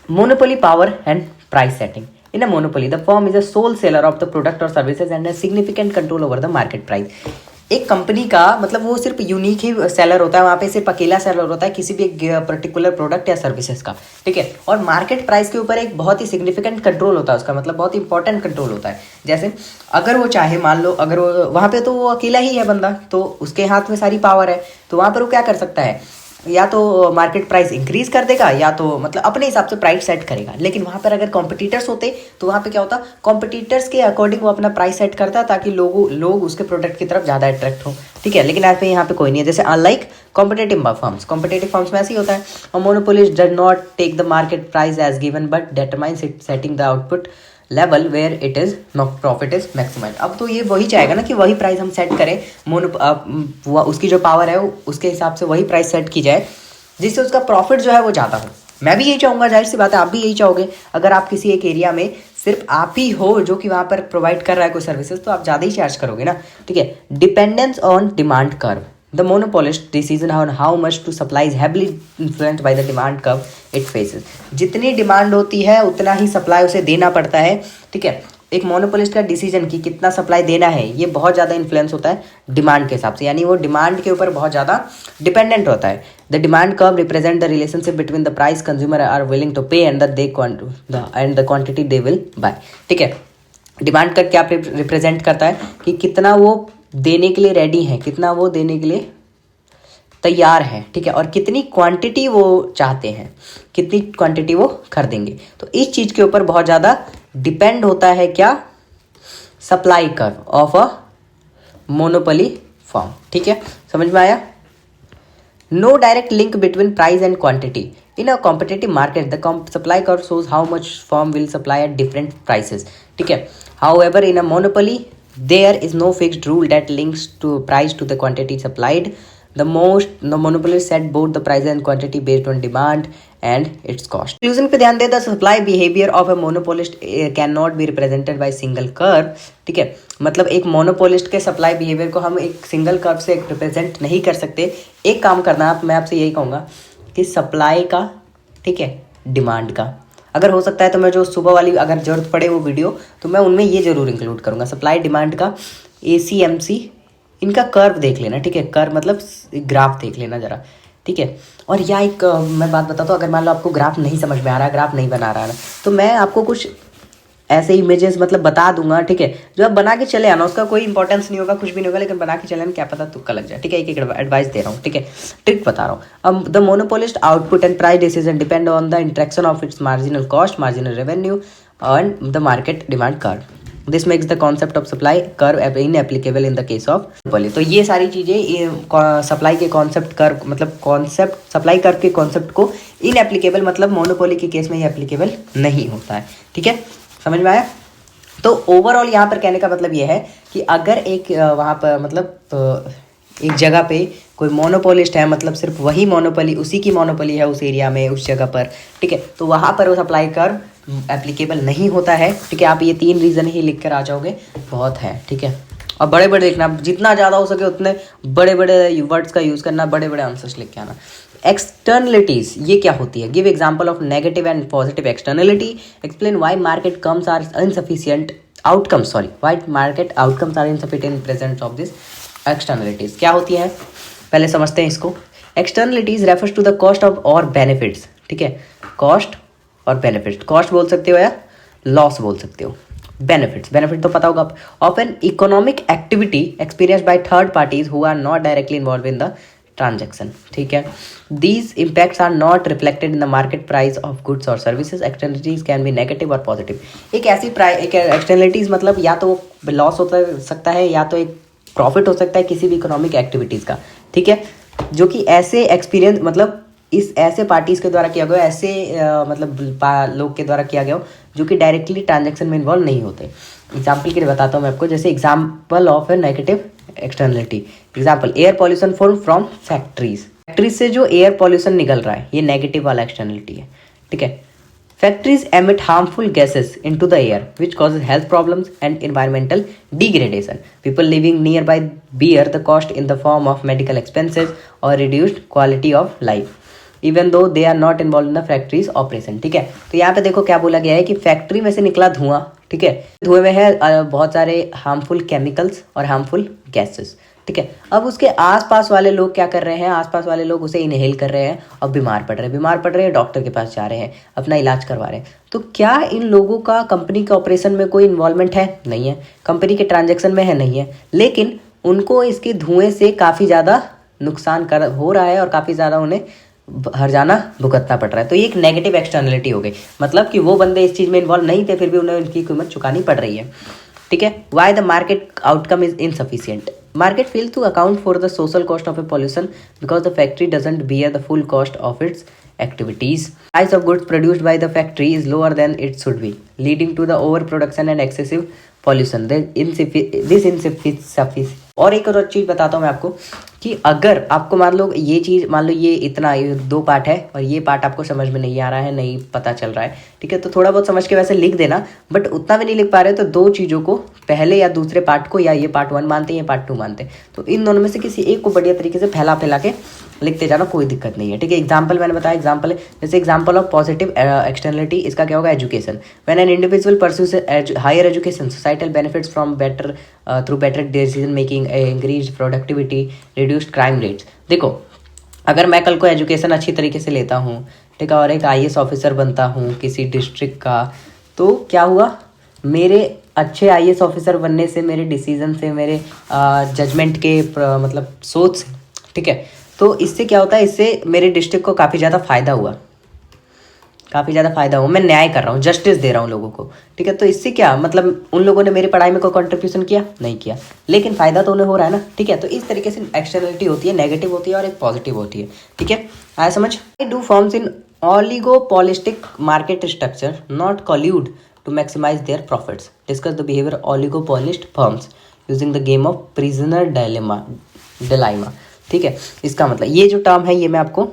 Monopoly power and price setting. In a monopoly the firm is a sole seller of the product और services and significant control over the market price. एक कंपनी का मतलब वो सिर्फ यूनिक ही सेलर होता है, वहाँ पे सिर्फ अकेला सेलर होता है किसी भी एक पर्टिकुलर प्रोडक्ट या सर्विसेज का, ठीक है। और मार्केट प्राइस के ऊपर एक बहुत ही सिग्निफिकेंट कंट्रोल होता है उसका, मतलब बहुत इंपॉर्टेंट कंट्रोल होता है। जैसे अगर वो चाहे, मान लो अगर वो वहाँ पे तो वो अकेला ही है बंदा, तो उसके हाथ में सारी पावर है, तो वहाँ पर वो क्या कर सकता है, या तो मार्केट प्राइस इंक्रीज कर देगा या तो मतलब अपने हिसाब से प्राइस सेट करेगा। लेकिन वहाँ पर अगर कॉम्पिटिटर्स होते तो वहाँ पे क्या होता, कॉम्पिटिटर्स के अकॉर्डिंग वो अपना प्राइस सेट करता ताकि लोग उसके प्रोडक्ट की तरफ ज़्यादा अट्रैक्ट हो, ठीक है। लेकिन यहाँ पे कोई नहीं है। जैसे अनलाइक कॉम्पिटेटिव फर्म्स में ऐसे ही होता है। और monopolist does not take the market price as given but determines it setting the output level where it is profit is maximise. अब तो ये वही चाहेगा ना कि वही प्राइस हम सेट करें, उसकी जो पावर है उसके हिसाब से वही प्राइस सेट की जाए जिससे उसका प्रॉफिट जो है वो ज़्यादा हो। मैं भी यही चाहूँगा, जाहिर सी बात है आप भी यही चाहोगे। अगर आप किसी एक एरिया में सिर्फ आप ही हो जो कि वहाँ पर प्रोवाइड कर रहा है कोई सर्विसेज, तो आप ज़्यादा ही चार्ज करोगे ना, ठीक है। Dependence on demand curve. The monopolist decision on how much to supply is heavily influenced by the demand curve it faces. जितनी डिमांड होती है उतना ही सप्लाई उसे देना पड़ता है, ठीक है। एक मोनोपोलिस्ट का डिसीजन कि कितना सप्लाई देना है ये बहुत ज़्यादा इन्फ्लुएंस होता है डिमांड के हिसाब से, यानी वो डिमांड के ऊपर बहुत ज़्यादा डिपेंडेंट होता है। The demand curve represent the relationship between the price consumer are willing to pay and the quantity they will buy, ठीक है। डिमांड कर्व क्या रिप्रेजेंट करता है कि कितना वो देने के लिए रेडी है, कितना वो देने के लिए तैयार है, ठीक है। और कितनी क्वांटिटी वो चाहते हैं, कितनी क्वांटिटी वो खरीदेंगे। तो इस चीज़ के ऊपर बहुत ज़्यादा डिपेंड होता है क्या, supply curve of a monopoly firm, ठीक है। समझ में आया? No direct link between price and quantity in a competitive market. The supply curve shows how much firm will supply at different prices, ठीक है। However in a monopoly there is no fixed rule that links to price to the quantity supplied. The monopolist set both the price and quantity based on demand and its cost. Conclusion पे ध्यान दे, the supply behavior of a monopolist cannot be represented by single curve, ठीक है। मतलब एक मोनोपोलिस्ट के सप्लाई बिहेवियर को हम एक सिंगल कर्व से रिप्रेजेंट नहीं कर सकते। एक काम करना आप, मैं आपसे यही कहूँगा कि सप्लाई का, ठीक है, डिमांड का, अगर हो सकता है तो मैं जो सुबह वाली अगर जरूरत पड़े वो वीडियो, तो मैं उनमें ये जरूर इंक्लूड करूँगा। सप्लाई डिमांड का ACMC इनका कर्व देख लेना, ठीक है। कर्व मतलब ग्राफ देख लेना ज़रा, ठीक है। और या एक मैं बात बताता हूँ, अगर मान लो आपको ग्राफ नहीं समझ में आ रहा, ग्राफ नहीं बना रहा है, तो मैं आपको कुछ ऐसे इमेजेस मतलब बता दूंगा, ठीक है, जो आप बना के चले आना। उसका कोई इंपॉर्टेंस नहीं होगा, कुछ भी नहीं होगा, लेकिन बना के चले आना, क्या पता तुक्का लग जाए, ठीक है। एक एडवाइस दे रहा हूँ, ठीक है, ट्रिक बता रहा हूँ। अब the monopolist output and price decision depend on the interaction of its marginal cost, marginal revenue and the market demand curve. This makes the concept of supply curve in applicable in the case of monopoly. तो ये सारी चीज़ें सप्लाई के कॉन्सेप्ट कर्व मतलब कॉन्सेप्ट सप्लाई कर्व के कॉन्सेप्ट को इन एप्लीकेबल मतलब मोनोपोली के केस में ये एप्लीकेबल नहीं होता है, ठीक है। समझ में आया? तो ओवरऑल यहाँ पर कहने का मतलब ये है कि अगर एक वहाँ पर मतलब एक जगह पे कोई मोनोपोलिस्ट है, मतलब सिर्फ वही मोनोपोली, उसी की मोनोपोली है उस एरिया में, उस जगह पर, ठीक है, तो वहाँ पर वो सप्लाई कर्व एप्लीकेबल नहीं होता है, ठीक है। आप ये 3 रीज़न ही लिख कर आ जाओगे, बहुत है, ठीक है। और बड़े बड़े लिखना, जितना ज़्यादा हो सके उतने बड़े बड़े वर्ड्स का यूज़ करना, बड़े बड़े आंसर्स लिख के आना। एक्सटर्नलिटीज ये क्या होती है? Give example of negative and positive externality, explain why market comes are insufficient outcomes, sorry why market outcomes are insufficient in presence of this externalities. क्या होती है पहले समझते हैं इसको। Externalities refers to the cost of और बेनिफिट्स, ठीक है, कॉस्ट और बेनिफिट्स। कॉस्ट बोल सकते हो या लॉस बोल सकते हो। बेनिफिट तो पता होगा आप, of an economic activity experience by third parties who are not directly involve in the transaction, ठीक है। These impacts are not reflected in the market price of goods और services. Externalities can be negative और पॉजिटिव। एक ऐसी एक एक्सटर्नलिटीज मतलब या तो लॉस हो सकता है या तो एक प्रॉफिट हो सकता है किसी भी इकोनॉमिक एक्टिविटीज़ का, ठीक है, जो कि ऐसे एक्सपीरियंस मतलब इस ऐसे पार्टीज़ के द्वारा किया गया, ऐसे लोग के द्वारा किया गया जो कि डायरेक्टली ट्रांजैक्शन में इन्वॉल्व नहीं होते। एग्जाम्पल के लिए बताता हूँ मैं आपको, जैसे example of A negative externality, example air pollution from factories से जो एयर पॉल्यूशन निकल रहा है, ये नेगेटिव वाला एक्सटर्नलिटी है, ठीक है। Factories emit harmful gases into the air, which causes health problems and environmental degradation. People living nearby bear the cost in the form of medical expenses or reduced quality of life, even though they are not involved in the factory's operation, ठीक है। तो यहाँ पे देखो क्या बोला गया है कि फैक्ट्री में से निकला धुआं, ठीक है, धुएं में है बहुत सारे हार्मफुल केमिकल्स और हार्मफुल गैसेस, ठीक है। अब उसके आसपास वाले लोग क्या कर रहे हैं? आसपास वाले लोग उसे इनहेल कर रहे हैं और बीमार पड़ रहे हैं, डॉक्टर के पास जा रहे हैं, अपना इलाज करवा रहे हैं। तो क्या इन लोगों का कंपनी के ऑपरेशन में कोई इन्वॉल्वमेंट है? नहीं है। कंपनी के ट्रांजैक्शन में है? नहीं है। लेकिन उनको इसके धुएं से काफ़ी ज़्यादा नुकसान हो रहा है और काफ़ी ज़्यादा उन्हें हर्जाना भुगतना पड़ रहा है। तो ये एक नेगेटिव एक्सटर्नलिटी हो गई, मतलब कि वो बंदे इस चीज़ में इन्वॉल्व नहीं थे, फिर भी उन्हें उनकी कीमत चुकानी पड़ रही है, ठीक है। Why the market outcome is insufficient. Market fails to account for the social cost of a pollution because the factory doesn't bear the full cost of its activities. Price of goods produced by the factory is lower than it should be, leading to the overproduction and excessive pollution. This insufficient. और एक और चीज़ बताता हूँ मैं आपको कि अगर आपको मान लो ये इतना 2 पार्ट है और ये पार्ट आपको समझ में नहीं आ रहा है, नहीं पता चल रहा है, ठीक है, तो थोड़ा बहुत समझ के वैसे लिख देना, बट उतना भी नहीं लिख पा रहे तो 2 चीज़ों को, पहले या दूसरे पार्ट को, या ये पार्ट 1 मानते हैं या पार्ट 2 मानते हैं, तो इन दोनों में से किसी एक को बढ़िया तरीके से फैला के लिखते जाना, कोई दिक्कत नहीं है, ठीक है। एग्जाम्पल मैंने बताया, एग्जाम्पल है जैसे एग्जाम्पल ऑफ पॉजिटिव एक्सटर्नलिटी, इसका क्या होगा? Education. When an individual pursues higher education, societal benefits from better through better decision making, increase productivity, reduced crime rates. देखो, अगर मैं कल को एजुकेशन अच्छी तरीके से लेता हूँ, ठीक है, और एक IAS ऑफिसर बनता हूँ किसी डिस्ट्रिक्ट का, तो क्या हुआ? मेरे अच्छे IAS ऑफिसर बनने से, मेरे डिसीजन से, मेरे जजमेंट के मतलब सोच से, ठीक है, तो इससे क्या होता है? इससे मेरे डिस्ट्रिक्ट को काफ़ी ज़्यादा फ़ायदा हुआ, मैं न्याय कर रहा हूँ, जस्टिस दे रहा हूँ लोगों को, ठीक है। तो इससे क्या मतलब, उन लोगों ने मेरी पढ़ाई में कोई कंट्रीब्यूशन किया? नहीं किया, लेकिन फ़ायदा तो उन्हें हो रहा है ना, ठीक है। तो इस तरीके से एक्सटर्नलिटी होती है, नेगेटिव होती है और एक पॉजिटिव होती है, ठीक है। आया समझ? Do firms in oligopolistic market structure not collude to maximise their profits? Discuss the behaviour oligopolist firms using the game of prisoner dilemma, ठीक है। इसका मतलब ये जो टर्म है ये मैं आपको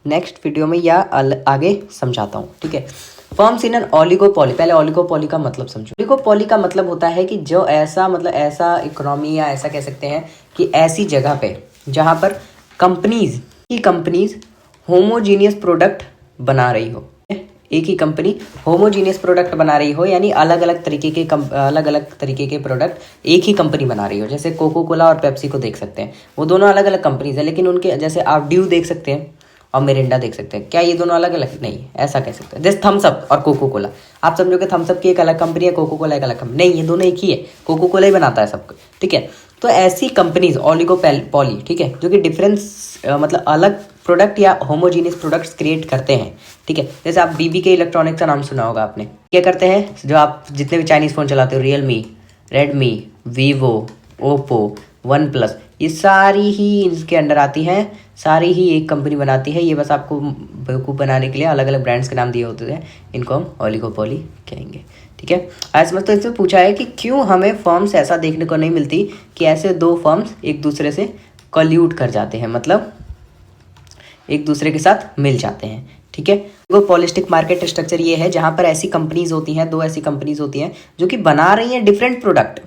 नेक्स्ट वीडियो में या आगे समझाता हूँ, ठीक है। फर्म्स इन एन ऑलिगोपॉली, पहले ऑलिगोपॉली का मतलब समझो। ऑलिगोपॉली का मतलब होता है कि जो ऐसा इकोनॉमी, या ऐसा कह सकते हैं कि ऐसी जगह पे जहाँ पर कंपनीज होमोजीनियस प्रोडक्ट बना रही हो, एक ही कंपनी होमोजीनियस प्रोडक्ट बना रही हो, यानी अलग अलग तरीके के प्रोडक्ट एक ही कंपनी बना रही हो। जैसे कोको कोला और पेप्सी को देख सकते हैं, वो दोनों अलग अलग कंपनीज हैं, लेकिन उनके, जैसे आप ड्यू देख सकते हैं और मिरिंडा देख सकते हैं, क्या ये दोनों अलग अलग? नहीं, ऐसा कह सकते हैं। जैसे थम्स अप और कोको कोला, आप समझोगे थम्स अप की एक अलग कंपनी है, कोको कोला एक अलग कंपनी, नहीं, ये दोनों एक ही है, कोको कोला ही बनाता है सबको, ठीक है। तो ऐसी कंपनीज ऑलिगोपॉली, ठीक है, जो कि डिफरेंस मतलब अलग प्रोडक्ट या होमोजीनियस प्रोडक्ट्स क्रिएट करते हैं, ठीक है। जैसे आप BBK इलेक्ट्रॉनिक्स का नाम सुना होगा आपने, क्या करते हैं? जो आप जितने भी चाइनीज़ फ़ोन चलाते हो, Realme, Redmi, Vivo, Oppo, one plus, ये सारी ही इसके अंडर आती हैं, सारी ही एक कंपनी बनाती है। ये बस आपको बेवकूफ़ बनाने के लिए अलग अलग ब्रांड्स के नाम दिए होते हैं, इनको हम ऑलिगोपॉली कहेंगे, ठीक है। आज समझ, तो इसमें पूछा है कि क्यों हमें फर्म्स ऐसा देखने को नहीं मिलती कि ऐसे 2 फर्म्स एक दूसरे से कॉल्यूट कर जाते हैं, मतलब एक दूसरे के साथ मिल जाते हैं, ठीक है। वो पॉलिस्टिक मार्केट स्ट्रक्चर ये है जहाँ पर ऐसी कंपनीज होती हैं, 2 ऐसी कंपनीज होती हैं जो कि बना रही हैं डिफरेंट प्रोडक्ट,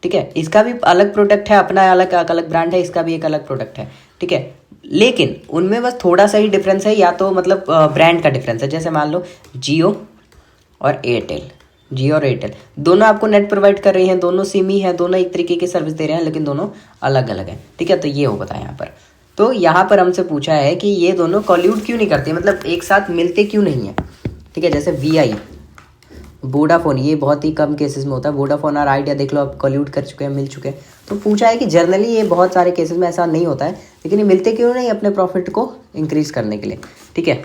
ठीक है। इसका भी अलग प्रोडक्ट है, अपना अलग अलग ब्रांड है, इसका भी एक अलग प्रोडक्ट है, ठीक है। लेकिन उनमें बस थोड़ा सा ही डिफरेंस है, या तो मतलब ब्रांड का डिफरेंस है। जैसे मान लो जियो और एयरटेल दोनों आपको नेट प्रोवाइड कर रही हैं, दोनों सिम ही है, दोनों एक तरीके की सर्विस दे रहे हैं, लेकिन दोनों अलग अलग हैं, ठीक है। तो ये होता है यहाँ पर। तो यहाँ पर हमसे पूछा है कि ये दोनों कॉल्यूट क्यों नहीं करते, मतलब एक साथ मिलते क्यों नहीं है, ठीक है। जैसे VI, वोडाफोन, ये बहुत ही कम केसेस में होता है। वोडाफोन और आइडिया देख लो, आप कॉल्यूट कर चुके हैं, मिल चुके हैं। तो पूछा है कि जनरली ये बहुत सारे केसेस में ऐसा नहीं होता है, लेकिन ये मिलते क्यों नहीं अपने प्रॉफिट को इंक्रीज करने के लिए, ठीक है।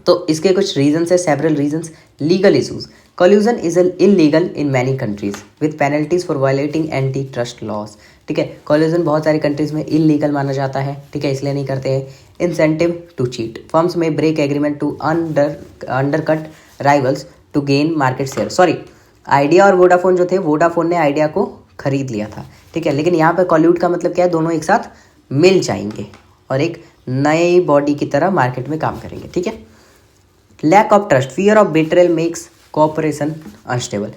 तो इसके कुछ रीजंस है, several reasons. Legal issues, collusion is illegal in many countries with penalties for violating anti trust laws, ठीक है। कॉल्यूजन बहुत सारी कंट्रीज में इलीगल माना जाता है, ठीक है, इसलिए नहीं करते हैं। Incentive to cheat, firms may break agreement to undercut rivals to gain market share. Sorry, Idea और वोडाफोन जो थे, वोडाफोन ने आइडिया को खरीद लिया था, ठीक है। लेकिन यहाँ पे कॉल्यूट का मतलब क्या है, दोनों एक साथ मिल जाएंगे और एक नई बॉडी की तरह मार्केट में काम करेंगे, ठीक है। Lack of trust, fear of betrayal makes cooperation unstable.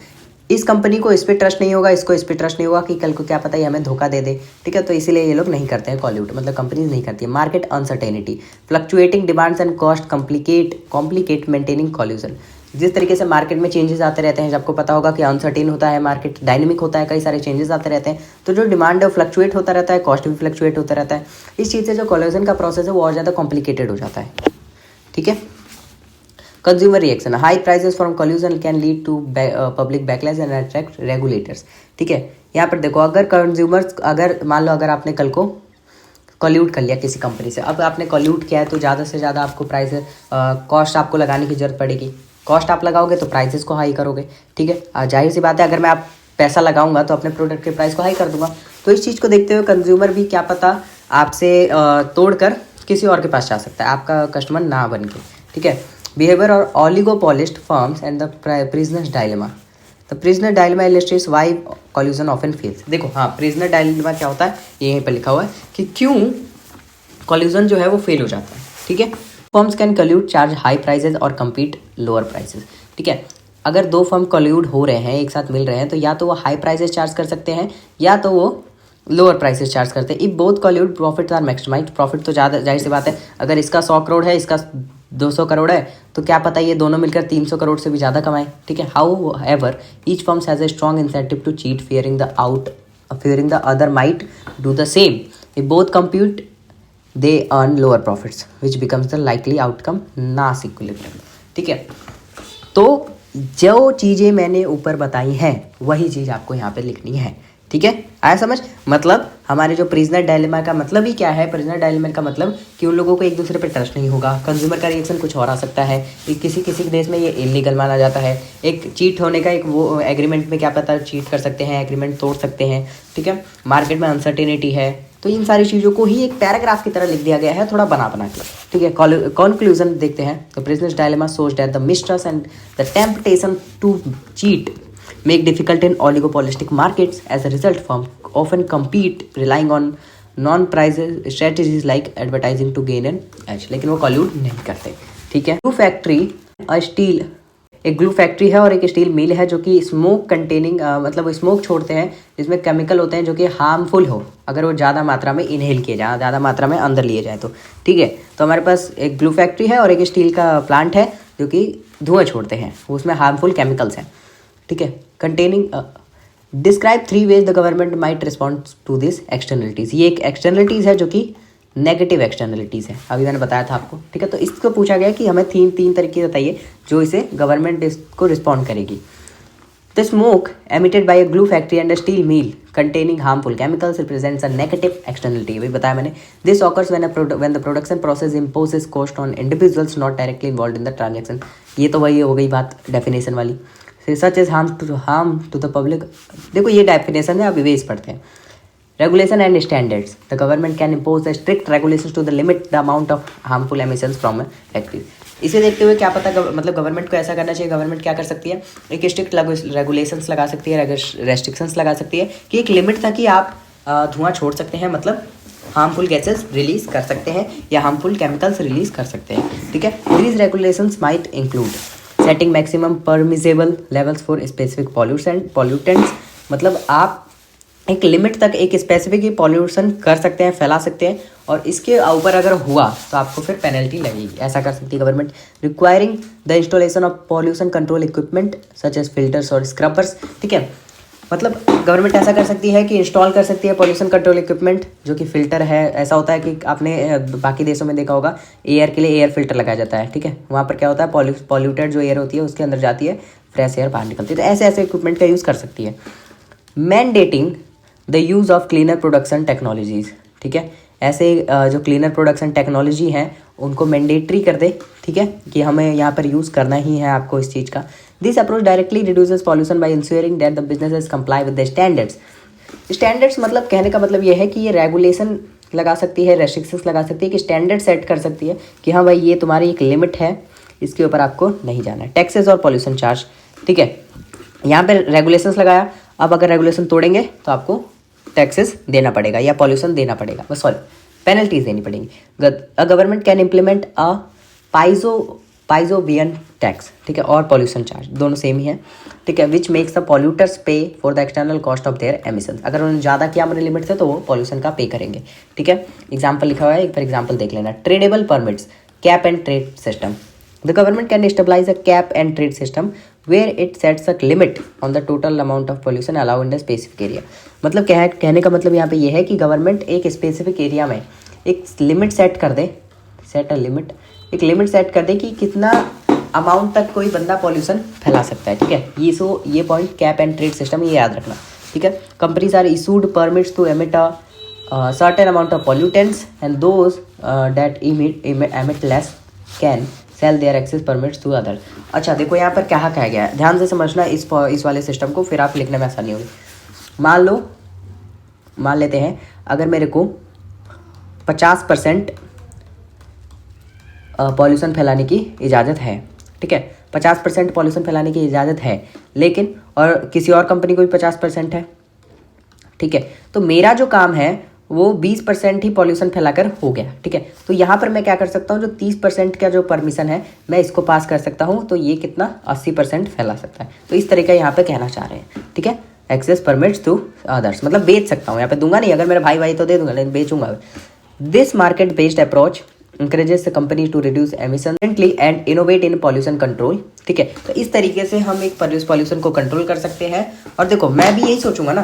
इस कंपनी को इस पे ट्रस्ट नहीं होगा, इसको इस पे ट्रस्ट नहीं होगा कि कल को क्या पता ये हमें धोखा दे दे, ठीक है। तो इसीलिए ये लोग नहीं करते हैं कॉल्यूट, मतलब कंपनीज नहीं करती है। Market uncertainty, fluctuating demands and cost complicate maintaining collusion. जिस तरीके से मार्केट में चेंजेस आते रहते हैं, आपको पता होगा कि अनसर्टेन होता है मार्केट, डायनेमिक होता है, कई सारे चेंजेस आते रहते हैं, तो जो डिमांड है वो फ्लक्चुएट होता रहता है, कॉस्ट भी फ्लक्चुएट होता रहता है। इस चीज़ से जो कॉल्यूजन का प्रोसेस है वो और ज़्यादा कॉम्प्लिकेटेड हो जाता है, ठीक है। Consumer reaction, high prices from collusion can lead to public backlash and attract regulators, ठीक है। यहाँ पर देखो, अगर कंज्यूमर्स, अगर मान लो अगर आपने कल को कॉल्यूट कर लिया किसी कंपनी से, अब आपने कॉल्यूट किया है तो ज़्यादा से ज़्यादा आपको प्राइस कॉस्ट आपको लगाने की जरूरत पड़ेगी। कॉस्ट आप लगाओगे तो प्राइसेस को हाई करोगे, ठीक है। जाहिर सी बात है, अगर मैं आप पैसा लगाऊंगा तो अपने प्रोडक्ट के प्राइस को हाई कर दूंगा। तो इस चीज़ को देखते हुए कंज्यूमर भी क्या पता आपसे तोड़कर किसी और के पास जा सकता है, आपका कस्टमर ना बन के, ठीक है। बिहेवियर और oligopolist firms and the prisoners dilemma. The prisoner dilemma illustrates why collusion often fails. देखो, हाँ, प्रिजनर डायलेमा क्या होता है, ये यहीं पर लिखा हुआ है कि क्यों कॉल्यूजन जो है वो फेल हो जाता है, ठीक है। Firms can collude, charge high prices और कम्पीट लोअर प्राइसेस, ठीक है। अगर 2 फर्म कॉल्यूट हो रहे हैं, एक साथ मिल रहे हैं, तो या तो वो हाई प्राइसेस चार्ज कर सकते हैं या तो वो लोअर प्राइसेस चार्ज करते हैं। If both collude, profit are maximised. Profit तो ज़्यादा, जाहिर सी बात है, अगर इसका 100 करोड़ है, इसका 200 करोड़ है, तो क्या पता ये दोनों मिलकर 300 करोड़ से भी ज़्यादा कमाएं, ठीक है। However each firms has a strong incentive to cheat, fearing the other might do the same. If both compete they earn lower profits which becomes the likely outcome mass equilibrium, ठीक है। तो जो चीज़ें मैंने ऊपर बताई हैं वही चीज़ आपको यहाँ पे लिखनी है, ठीक है। आया समझ? मतलब हमारे जो प्रिजनर डायलेमा का मतलब ही क्या है, प्रिजनर डायलेमा का मतलब कि उन लोगों को एक दूसरे पे ट्रस्ट नहीं होगा, कंज्यूमर का रिएक्शन कुछ और आ सकता है, किसी किसी देश में ये इलीगल माना जाता है, एक चीट होने का एक वो एग्रीमेंट में क्या पता चीट कर सकते हैं, एग्रीमेंट तोड़ सकते हैं, ठीक है। मार्केट में अनसर्टेनिटी है, तो इन सारी चीज़ों को ही एक पैराग्राफ की तरह लिख दिया गया है, थोड़ा बना के, ठीक है। कंक्लूजन देखते हैं। The prisoners dilemma shows that the mistrust and the temptation to cheat make difficult in oligopolistic markets. As a result, firms often compete relying on non-price strategies like advertising to gain an edge. लेकिन वो कॉल्यूट नहीं करते, ठीक है। ग्लू फैक्ट्री, स्टील, एक ग्लू फैक्ट्री है और एक स्टील मिल है जो कि स्मोक कंटेनिंग, मतलब स्मोक छोड़ते हैं जिसमें केमिकल होते हैं जो कि हार्मफुल हो अगर वो ज़्यादा मात्रा में इनहेल किए जाए, ज़्यादा मात्रा में अंदर लिए जाए तो, ठीक है। तो हमारे पास एक ग्लू फैक्ट्री है और एक स्टील का प्लांट है जो कि धुआं छोड़ते हैं, उसमें हार्मफुल केमिकल्स हैं, ठीक है। Containing, describe 3 ways the government might respond to this externalities. ये एक एक्सटर्नलिटीज़ है जो कि नेगेटिव एक्सटर्नलिटीज़ है, अभी मैंने बताया था आपको, ठीक है। तो इसको पूछा गया कि हमें तीन तरीके बताइए जो इसे गवर्नमेंट इसको रिस्पॉन्ड करेगी। The smoke emitted by a glue factory and a steel mill containing harmful chemicals represents a negative externality, अभी बताया मैंने। This occurs when the production process imposes cost on individuals not directly involve in the transaction. ये तो वही हो गई बात डेफिनेशन वाली। Such is harm to the public, देखो ये डेफिनेशन है, अब इवेज पढ़ते हैं। Regulation and standards, the government can impose strict regulations to the limit the amount of harmful emissions from factory. इसे देखते हुए क्या पता मतलब गवर्नमेंट को ऐसा करना चाहिए, गवर्नमेंट क्या कर सकती है, एक स्ट्रिक्ट रेगुलेशंस लगा सकती है, रेस्ट्रिक्शंस लगा सकती है कि एक लिमिट तक ही आप धुआं छोड़ सकते हैं, मतलब हार्मफुल गैसेस रिलीज कर सकते हैं या हार्मफुल केमिकल्स रिलीज कर सकते हैं, ठीक है। These regulations might include setting maximum permissible levels for specific pollutants, मतलब आप एक लिमिट तक एक स्पेसिफिक पॉल्यूशन कर सकते हैं, फैला सकते हैं, और इसके ऊपर अगर हुआ तो आपको फिर पेनल्टी लगेगी। ऐसा कर सकती है government. Requiring the installation of pollution control equipment such as filters और स्क्रपर्स, ठीक है। मतलब गवर्नमेंट ऐसा कर सकती है कि इंस्टॉल कर सकती है पॉल्यूशन कंट्रोल इक्विपमेंट, जो कि फिल्टर है। ऐसा होता है कि आपने बाकी देशों में देखा होगा, एयर के लिए एयर फिल्टर लगाया जाता है, ठीक है। वहाँ पर क्या होता है, पॉल्यूटेड जो एयर होती है उसके अंदर जाती है, फ्रेश एयर बाहर निकलती है। तो ऐसे ऐसे इक्विपमेंट का यूज़ कर सकती है। Mandating the use of cleaner production technologies, ठीक है। ऐसे जो क्लीनर प्रोडक्शन टेक्नोलॉजी हैं उनको मैंडेटरी कर दे, ठीक है, कि हमें यहाँ पर यूज़ करना ही है आपको इस चीज़ का। This approach directly reduces pollution by ensuring that the businesses comply with the standards. Standards मतलब कहने का मतलब ये है कि ये रेगुलेशन लगा सकती है, रेस्ट्रिक्शंस लगा सकती है, कि स्टैंडर्ड सेट कर सकती है कि हाँ भाई ये तुम्हारी एक लिमिट है, इसके ऊपर आपको नहीं जाना है। टैक्सेस और पॉल्यूशन चार्ज, ठीक है, यहाँ पे रेगुलेशंस लगाया। अब अगर रेगुलेशन तोड़ेंगे तो आपको टैक्सेस देना पड़ेगा या पॉल्यूशन देना पड़ेगा, सॉरी पेनल्टीज देनी पड़ेंगी। A government can implement a Pigouvian tax, ठीक है, और पॉल्यूशन चार्ज दोनों सेम ही है, ठीक है, which makes the polluters pay for the external cost of their emission. अगर उन्होंने ज़्यादा किया अपने लिमिट से तो वो पॉल्यूशन का पे करेंगे, ठीक है। एग्जाम्पल लिखा हुआ है, एक बार एग्जाम्पल देख लेना। Tradable permits, cap and trade system. The government can establish a cap and trade system where it sets a limit on the total amount of pollution allow in the specific area. मतलब क्या है, कहने का मतलब यहाँ पे ये है कि गवर्नमेंट एक स्पेसिफिक एरिया में एक लिमिट सेट कर दे, सेट अ लिमिट, एक लिमिट सेट कर दे कि कितना अमाउंट तक कोई बंदा पॉल्यूशन फैला सकता है, ठीक है। ये point cap and trade system ये याद रखना, ठीक है। Companies are issued permits to emit a certain amount of pollutants and those that emit less can sell their excess permits to other. अच्छा देखो यहाँ पर क्या कहा गया है, ध्यान से समझना इस वाले सिस्टम को, फिर आप लिखने में आसानी होगी। मान लेते हैं अगर मेरे को 50% पॉल्यूशन फैलाने की इजाज़त है, ठीक है, 50% पॉल्यूशन फैलाने की इजाज़त है, लेकिन और किसी और कंपनी को भी 50% है, ठीक है, तो मेरा जो काम है वो 20% ही पॉल्यूशन फैलाकर हो गया, ठीक है। तो यहाँ पर मैं क्या कर सकता हूँ, जो 30% का जो परमिशन है मैं इसको पास कर सकता हूँ, तो ये कितना 80% फैला सकता है। तो इस तरीके यहाँ पे कहना चाह रहे हैं, ठीक है। एक्सेस परमिट्स टू अदर्स मतलब बेच सकता हूँ, यहाँ पे दूंगा नहीं, अगर मेरा भाई तो दे दूंगा, लेकिन बेचूंगा। This market based approach encourages the company to reduce emissions and innovate in pollution control, ठीक है। तो इस तरीके से हम एक पॉल्यूशन को कंट्रोल कर सकते हैं। और देखो मैं भी यही सोचूंगा ना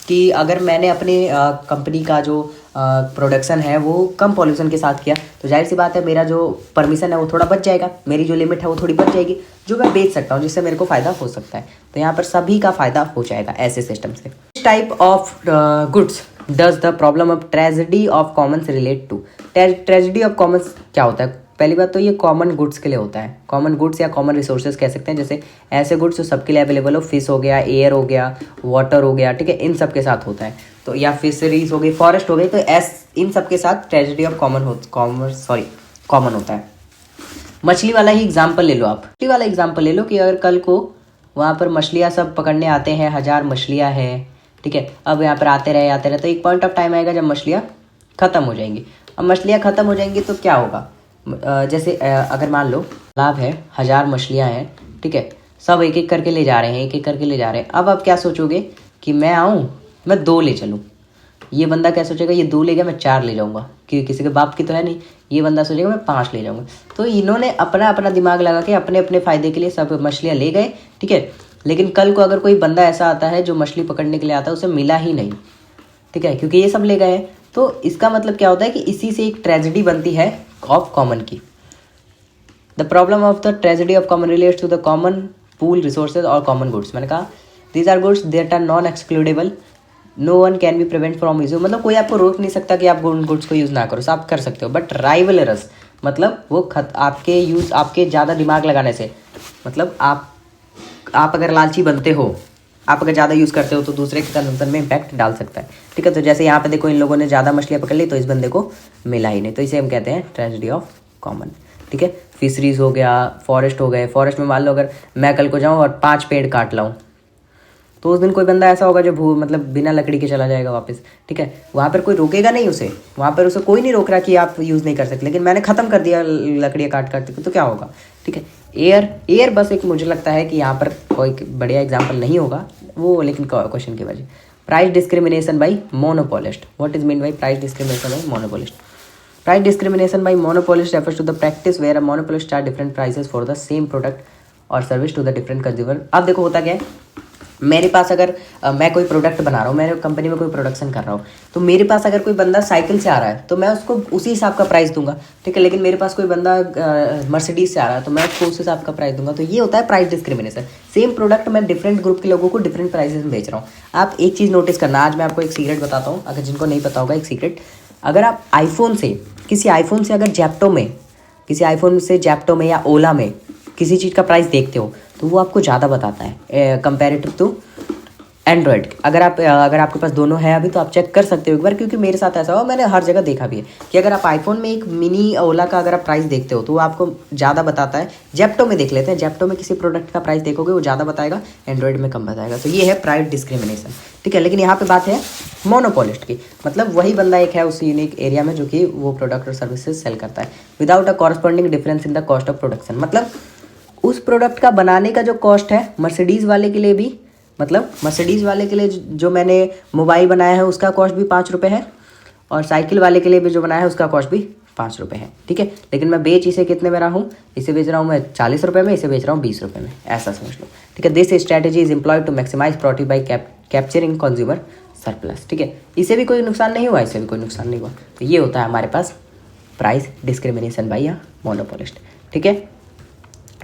कि अगर मैंने अपने कंपनी का जो प्रोडक्शन है वो कम पॉल्यूशन के साथ किया, तो जाहिर सी बात है मेरा जो परमिशन है वो थोड़ा बच जाएगा, मेरी जो लिमिट है वो थोड़ी बच जाएगी, जो मैं बेच सकता हूँ, जिससे मेरे को फ़ायदा हो सकता है। तो यहाँ पर सभी का फ़ायदा हो जाएगा ऐसे सिस्टम से। Type of goods does the problem of tragedy of commons relate to. Tragedy of commons क्या होता है? पहली बात तो ये कॉमन गुड्स के लिए होता है, कॉमन गुड्स या कॉमन रिसोर्सेज कह सकते हैं, जैसे ऐसे गुड्स जो सबके लिए अवेलेबल हो, फिश हो गया, एयर हो गया, वाटर हो गया, ठीक है, इन सब के साथ होता है। तो या फिशरीज हो गई, फॉरेस्ट हो गई, तो इन सब के साथ ट्रेजेडी ऑफ कॉमन होता है। मछली वाला ही एग्जाम्पल ले लो आप, मछली वाला एग्जाम्पल ले लो कि अगर कल को वहाँ पर मछलियाँ सब पकड़ने आते हैं, 1000 मछलियाँ हैं, ठीक है, अब यहाँ पर आते रहे तो एक पॉइंट ऑफ टाइम आएगा जब मछलियाँ ख़त्म हो जाएंगी। अब मछलियाँ ख़त्म हो जाएंगी तो क्या होगा, जैसे अगर मान लो तालाब है, 1000 मछलियाँ हैं, ठीक है, सब एक एक करके ले जा रहे हैं, एक एक करके ले जा रहे हैं। अब आप क्या सोचोगे कि मैं आऊँ, मैं 2 ले चलूँ। ये बंदा क्या सोचेगा, ये 2 ले गया, मैं 4 ले जाऊँगा, क्योंकि किसी के बाप की तो है नहीं। ये बंदा सोचेगा मैं 5 ले जाऊँगा। तो इन्होंने अपना अपना दिमाग लगा के अपने अपने फ़ायदे के लिए सब मछलियाँ ले गए, ठीक है। लेकिन कल को अगर कोई बंदा ऐसा आता है जो मछली पकड़ने के लिए आता है, उसे मिला ही नहीं, ठीक है, क्योंकि ये सब ले गए। तो इसका मतलब क्या होता है कि इसी से एक ट्रेजेडी बनती है ऑफ कॉमन की। The problem of the tragedy of common relates to the common pool resources और कॉमन गुड्स। मैंने कहा these are goods that are non excludable, no one can be prevent from use. मतलब कोई आपको रोक नहीं सकता कि आप उन गुड्स को यूज़ ना करो, सब आप कर सकते हो। बट राइवलरस मतलब वो आपके ज़्यादा दिमाग लगाने से, मतलब आप अगर लालची बनते हो, आप अगर ज़्यादा यूज़ करते हो तो दूसरे के कंजम्पशन में इम्पैक्ट डाल सकता है, ठीक है। तो जैसे यहाँ पे देखो इन लोगों ने ज़्यादा मछलियाँ पकड़ ली तो इस बंदे को मिला ही नहीं, तो इसे हम कहते हैं ट्रेजेडी ऑफ कॉमन, ठीक है। फिशरीज हो गया, फॉरेस्ट हो गए, फॉरेस्ट में मान लो अगर मैं कल को जाऊँ और 5 पेड़ काट लाऊँ, तो उस दिन कोई बंदा ऐसा होगा जो मतलब बिना लकड़ी के चला जाएगा वापस, ठीक है। वहाँ पर कोई रोकेगा नहीं उसे, वहाँ पर उसे कोई नहीं रोक रहा कि आप यूज़ नहीं कर सकते, लेकिन मैंने ख़त्म कर दिया लकड़ियाँ काट काट के, तो क्या होगा, ठीक है। एयर बस एक मुझे लगता है कि यहाँ पर कोई बढ़िया एग्जाम्पल नहीं होगा वो, लेकिन क्वेश्चन की वजह। Price discrimination by monopolist, what is mean by price discrimination by monopolist? Price discrimination by monopolist refers to the practice where a monopolist charge different prices for the same product or service to the different consumer। अब देखो होता क्या है, मेरे पास अगर मैं कोई प्रोडक्ट बना रहा हूँ, मेरे कंपनी में कोई प्रोडक्शन कर रहा हूँ, तो मेरे पास अगर कोई बंदा साइकिल से आ रहा है तो मैं उसको उसी हिसाब का प्राइस दूंगा, ठीक है। लेकिन मेरे पास कोई बंदा मर्सिडीज से आ रहा है तो मैं उसको उस हिसाब का प्राइस दूंगा। तो ये होता है प्राइस डिस्क्रिमिनेशन। सेम प्रोडक्ट मैं डिफरेंट ग्रुप के लोगों को डिफरेंट प्राइसेस में बेच रहा हूँ। आप एक चीज़ नोटिस करना, आज मैं आपको एक सीक्रेट बताता हूँ, अगर जिनको नहीं पता होगा एक सीक्रेट। अगर आप किसी आईफोन से अगर किसी आईफोन से जैप्टो में या ओला में किसी चीज़ का प्राइस देखते हो तो वो आपको ज़्यादा बताता है कंपेरेटिव टू एंड्रॉयड। अगर आपके पास दोनों है अभी तो आप चेक कर सकते हो एक बार, क्योंकि मेरे साथ ऐसा हुआ, मैंने हर जगह देखा भी है कि अगर आप आईफोन में एक मिनी ओला का अगर आप प्राइस देखते हो तो वो आपको ज़्यादा बताता है। जेप्टो में देख लेते हैं, जेप्टो में किसी प्रोडक्ट का प्राइस देखोगे वो ज़्यादा बताएगा, एंड्रॉयड में कम बताएगा। तो ये है प्राइस डिस्क्रिमिनेशन, ठीक है। लेकिन यहाँ पर बात है मोनोपोलिस्ट की, मतलब वही बंदा एक है उस यूनिक एरिया में जो कि वो प्रोडक्ट और सर्विसेज सेल करता है without a corresponding difference in the cost of production. मतलब उस प्रोडक्ट का बनाने का जो कॉस्ट है मर्सिडीज़ वाले के लिए भी, मतलब मर्सिडीज़ वाले के लिए जो मैंने मोबाइल बनाया है उसका कॉस्ट भी 5 रुपये है, और साइकिल वाले के लिए भी जो बनाया है उसका कॉस्ट भी 5 रुपये है, ठीक है। लेकिन मैं बेच इसे कितने में रहा हूँ, इसे बेच रहा हूँ मैं 40 रुपये में, इसे बेच रहा हूँ 20 रुपये में, ऐसा समझ लो, ठीक है। This strategy is employed to maximise profit by capturing consumer surplus, ठीक है। इसे भी कोई नुकसान नहीं हुआ, इसे भी कोई नुकसान नहीं हुआ। तो ये होता है हमारे पास price discrimination by a monopolist, ठीक है।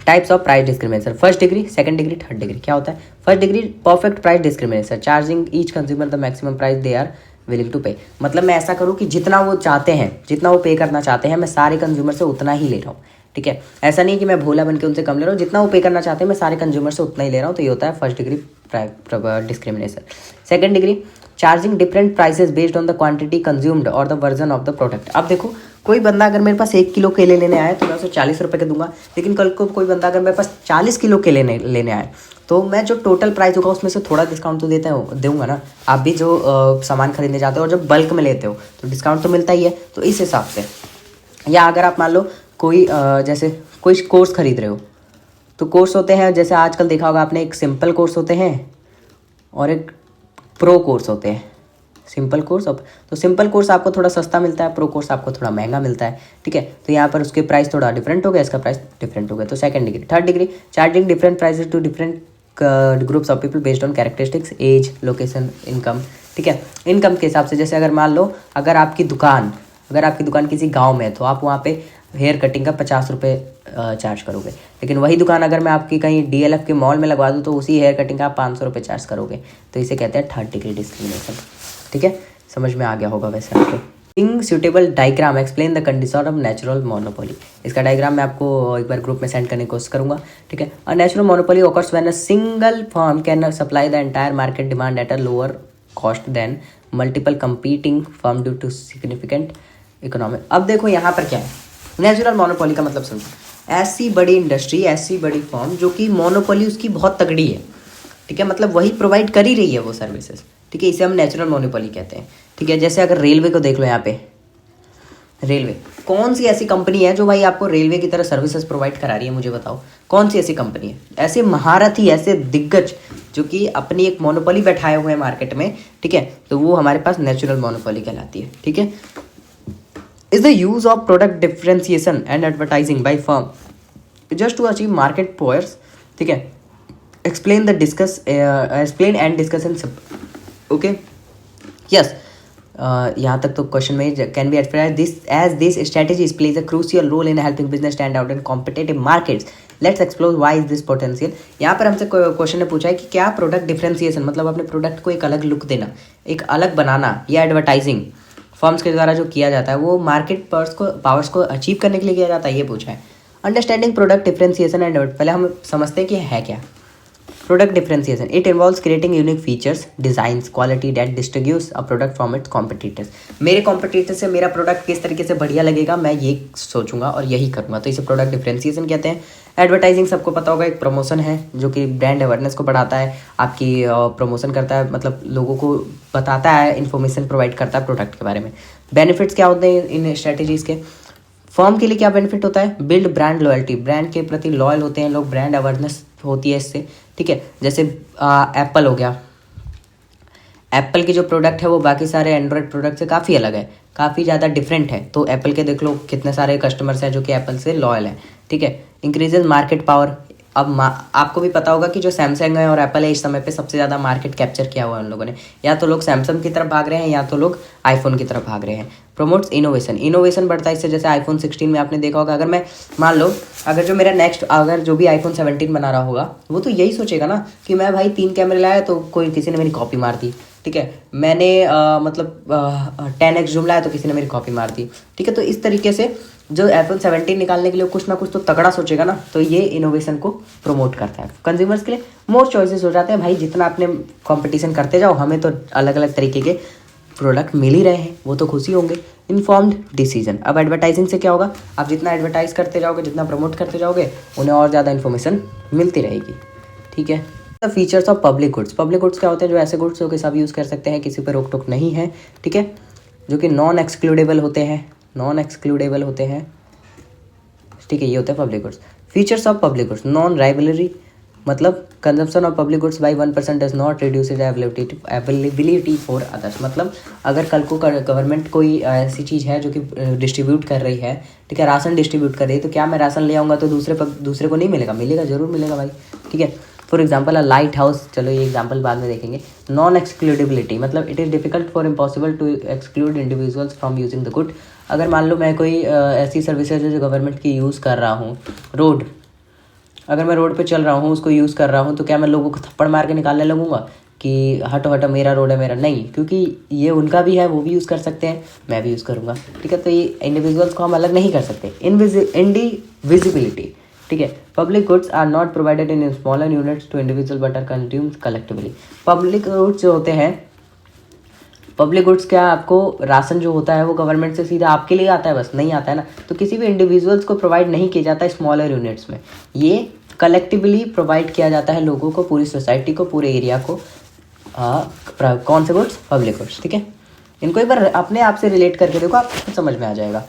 Types of price discrimination, first degree, second degree, third degree. क्या होता है first degree? Perfect price discrimination, charging each consumer the maximum price they are willing to pay. मतलब मैं ऐसा करूँ कि जितना वो चाहते हैं, जितना वो पे करना चाहते हैं, मैं सारे कंज्यूमर से उतना ही ले रहा हूँ, ठीक है। ऐसा नहीं कि मैं भोला बन के उनसे कम ले रहा हूँ, जितना वो पे करना चाहते हैं मैं सारे कंज्यूमर से उतना ही ले रहा हूँ। तो ये होता है first degree discrimination. Second degree, charging different prices based on the quantity consumed और the version of the product. अब देखो कोई बंदा अगर मेरे पास 1 किलो केले लेने आए तो मैं उसे 40 रुपये के दूंगा, लेकिन कल को कोई बंदा अगर मेरे पास 40 किलो केले लेने आए तो मैं जो टोटल प्राइस होगा उसमें से थोड़ा डिस्काउंट तो दूंगा ना। आप भी जो सामान खरीदने जाते हो और जब बल्क में लेते हो तो डिस्काउंट तो मिलता ही है। तो इस हिसाब से, या अगर आप मान लो कोई जैसे कोई कोर्स खरीद रहे हो, तो कोर्स होते हैं, जैसे आजकल देखा होगा आपने, एक सिंपल कोर्स होते हैं और एक प्रो कोर्स होते हैं। सिंपल कोर्स तो सिंपल कोर्स आपको थोड़ा सस्ता मिलता है, प्रो कोर्स आपको थोड़ा महंगा मिलता है, ठीक है। तो यहाँ पर उसके प्राइस थोड़ा डिफरेंट हो गया, इसका प्राइस डिफरेंट हो गया। तो second degree. Third degree, charging different prices to different groups of people based on characteristics, age, location, income, ठीक है। इनकम के हिसाब से, जैसे अगर मान लो अगर आपकी दुकान किसी गाँव में है तो आप वहाँ पे हेयर कटिंग का 50 रुपये चार्ज करोगे, लेकिन वही दुकान अगर मैं आपकी कहीं DLF के मॉल में लगवा दूँ तो उसी हेयर कटिंग का आप 500 रुपये चार्ज करोगे। तो इसे कहते हैं थर्ड डिग्री डिस्क्रिमिनेशन, ठीक है। समझ में आ गया होगा वैसे आपको। इन suitable diagram explain the condition of natural monopoly. इसका डायग्राम मैं आपको एक बार ग्रुप में सेंड करने की कोशिश करूंगा, ठीक है। A natural monopoly occurs when a single firm can supply the entire market demand at a lower cost than multiple competing firm due to significant economic। अब देखो यहाँ पर क्या है, नेचुरल मोनोपोली का मतलब समझो, ऐसी बड़ी इंडस्ट्री, ऐसी बड़ी फर्म जो कि मोनोपोली उसकी बहुत तगड़ी है, ठीक है। मतलब वही प्रोवाइड कर ही रही है वो सर्विसेज, ठीक है। इसे हम नेचुरल मोनोपोली कहते हैं, ठीक है। जैसे अगर रेलवे को देख लो, यहाँ पे रेलवे, कौन सी ऐसी कंपनी है जो भाई आपको रेलवे की तरह सर्विसेज प्रोवाइड करा रही है, मुझे बताओ कौन सी ऐसी कंपनी है? ऐसे महारथी, ऐसे दिग्गज जो कि अपनी एक मोनोपोली बैठाए हुए हैं मार्केट में, ठीक है। तो वो हमारे पास नेचुरल मोनोपोली कहलाती है, ठीक है। Is the use of product differentiation and advertising by firm just to achieve market powers, ठीक है। एक्सप्लेन एंड डिस्कस इन सब, ओके, यस। यहाँ तक तो क्वेश्चन में can be advertise this strategies plays a crucial role in helping business stand out in competitive markets. Let's explore why is this potential. यहाँ पर हमसे क्वेश्चन ने पूछा है कि क्या प्रोडक्ट डिफ्रेंसिएशन, मतलब अपने प्रोडक्ट को एक अलग लुक देना, एक अलग बनाना, या एडवर्टाइजिंग फर्म्स के द्वारा जो किया जाता है वो मार्केट पावर्स को अचीव करने के लिए किया जाता है, ये पूछा है। अंडरस्टैंडिंग प्रोडक्ट डिफ्रेंसिएशन एंड, पहले हम समझते हैं कि है क्या। Product differentiation, it involves creating unique features, designs, quality that distinguish a product from its competitors. मेरे कॉम्पिटिटर से मेरा प्रोडक्ट किस तरीके से बढ़िया लगेगा, मैं ये सोचूंगा और यही करूंगा, तो इसे प्रोडक्ट डिफरेंशिएशन कहते हैं। एडवर्टाइजिंग सबको पता होगा, एक प्रमोशन है जो कि ब्रांड अवेयरनेस को बढ़ाता है, आपकी प्रमोशन करता है, मतलब लोगों को बताता है, इन्फॉर्मेशन प्रोवाइड करता है प्रोडक्ट के बारे में। बेनिफिट्स क्या होते हैं इन स्ट्रेटेजीज के? फर्म के लिए क्या बेनिफिट होता है? बिल्ड ब्रांड लॉयल्टी, ब्रांड के प्रति लॉयल होते हैं लोग, ब्रांड अवेयरनेस होती है इससे, ठीक है। जैसे एप्पल हो गया, एप्पल की जो प्रोडक्ट है वो बाकी सारे एंड्रॉयड प्रोडक्ट से काफ़ी अलग है, काफ़ी ज़्यादा डिफरेंट है, तो एप्पल के देख लो कितने सारे कस्टमर्स हैं जो कि एप्पल से लॉयल है, ठीक है। इंक्रीजेज मार्केट पावर, अब आपको भी पता होगा कि जो सैमसंग है और एप्पल है इस समय पे सबसे ज़्यादा मार्केट कैप्चर किया हुआ है उन लोगों ने, या तो लोग सैमसंग की तरफ भाग रहे हैं या तो लोग आईफोन की तरफ भाग रहे हैं। प्रमोट्स इनोवेशन, इनोवेशन बढ़ता है इससे, जैसे आईफोन 16 में आपने देखा होगा, अगर मैं मान लो अगर जो मेरा नेक्स्ट अगर जो भी आईफोन 17 बना रहा होगा वो तो यही सोचेगा ना कि मैं भाई 3 कैमरे लाया तो कोई किसी ने मेरी कॉपी मार दी, ठीक है, मैंने मतलब 10x जूम लाया तो किसी ने मेरी कॉपी मार दी, ठीक है। तो इस तरीके से जो आईफोन 17 निकालने के लिए कुछ ना कुछ तो तगड़ा सोचेगा ना, तो ये इनोवेशन को प्रमोट करता है। कंज्यूमर्स के लिए मोर चॉइसेस हो जाते हैं, भाई जितना आपने कंपटीशन करते जाओ हमें तो अलग अलग तरीके के प्रोडक्ट मिल ही रहे हैं, वो तो खुशी होंगे। इन्फॉर्म्ड डिसीजन, अब एडवर्टाइजिंग से क्या होगा, आप जितना एडवर्टाइज करते जाओगे, जितना प्रमोट करते जाओगे, उन्हें और ज़्यादा इन्फॉर्मेशन मिलती रहेगी, ठीक है। The features of public goods, public goods क्या होते हैं? जो ऐसे गुड्स हो कि सब यूज़ कर सकते हैं, किसी पर रोक टोक नहीं है, ठीक है, जो कि नॉन एक्सक्लूडेबल होते हैं, नॉन एक्सक्लूडेबल होते हैं, ठीक है, ये होता है public goods. Features of public goods, non rivalry, मतलब consumption of public goods by 1% does not reduce availability for others, मतलब अगर कल को गवर्नमेंट कोई ऐसी चीज़ है जो कि डिस्ट्रीब्यूट कर रही है, ठीक है, राशन डिस्ट्रीब्यूट कर रही है, तो क्या मैं राशन ले आऊँगा तो दूसरे को नहीं मिलेगा? मिलेगा, जरूर मिलेगा भाई, ठीक है। For example a light house, चलो ये एग्जाम्पल बाद में देखेंगे। नॉन एक्सक्लूडेबिलिटी, मतलब it is difficult for impossible to exclude individuals from using the good. अगर मान लो मैं कोई ऐसी सर्विसेज है जो गवर्नमेंट की यूज़ कर रहा हूँ, रोड, अगर मैं रोड पे चल रहा हूँ उसको यूज़ कर रहा हूँ, तो क्या मैं लोगों को थप्पड़ मार के निकालने लगूंगा कि हटो हटो मेरा रोड है मेरा? नहीं, क्योंकि ये उनका भी है, वो भी यूज़ कर सकते हैं, मैं भी यूज़ करूँगा, ठीक है। तो ये इंडिविजुअल्स को हम अलग नहीं कर सकते। इंडिविजिबिलिटी, ठीक है, public goods are not provided in smaller units to individual but are consumed collectively. Public goods जो होते हैं, पब्लिक गुड्स क्या, आपको राशन जो होता है वो गवर्नमेंट से सीधा आपके लिए आता है? बस नहीं आता है ना, तो किसी भी इंडिविजुअल्स को प्रोवाइड नहीं किया जाता है स्मॉलर यूनिट्स में, ये कलेक्टिवली प्रोवाइड किया जाता है लोगों को, पूरी सोसाइटी को, पूरे एरिया को। कौन से गुड्स? पब्लिक गुड्स, ठीक है। इनको एक बार अपने आप से रिलेट करके देखो, आपको समझ में आ जाएगा।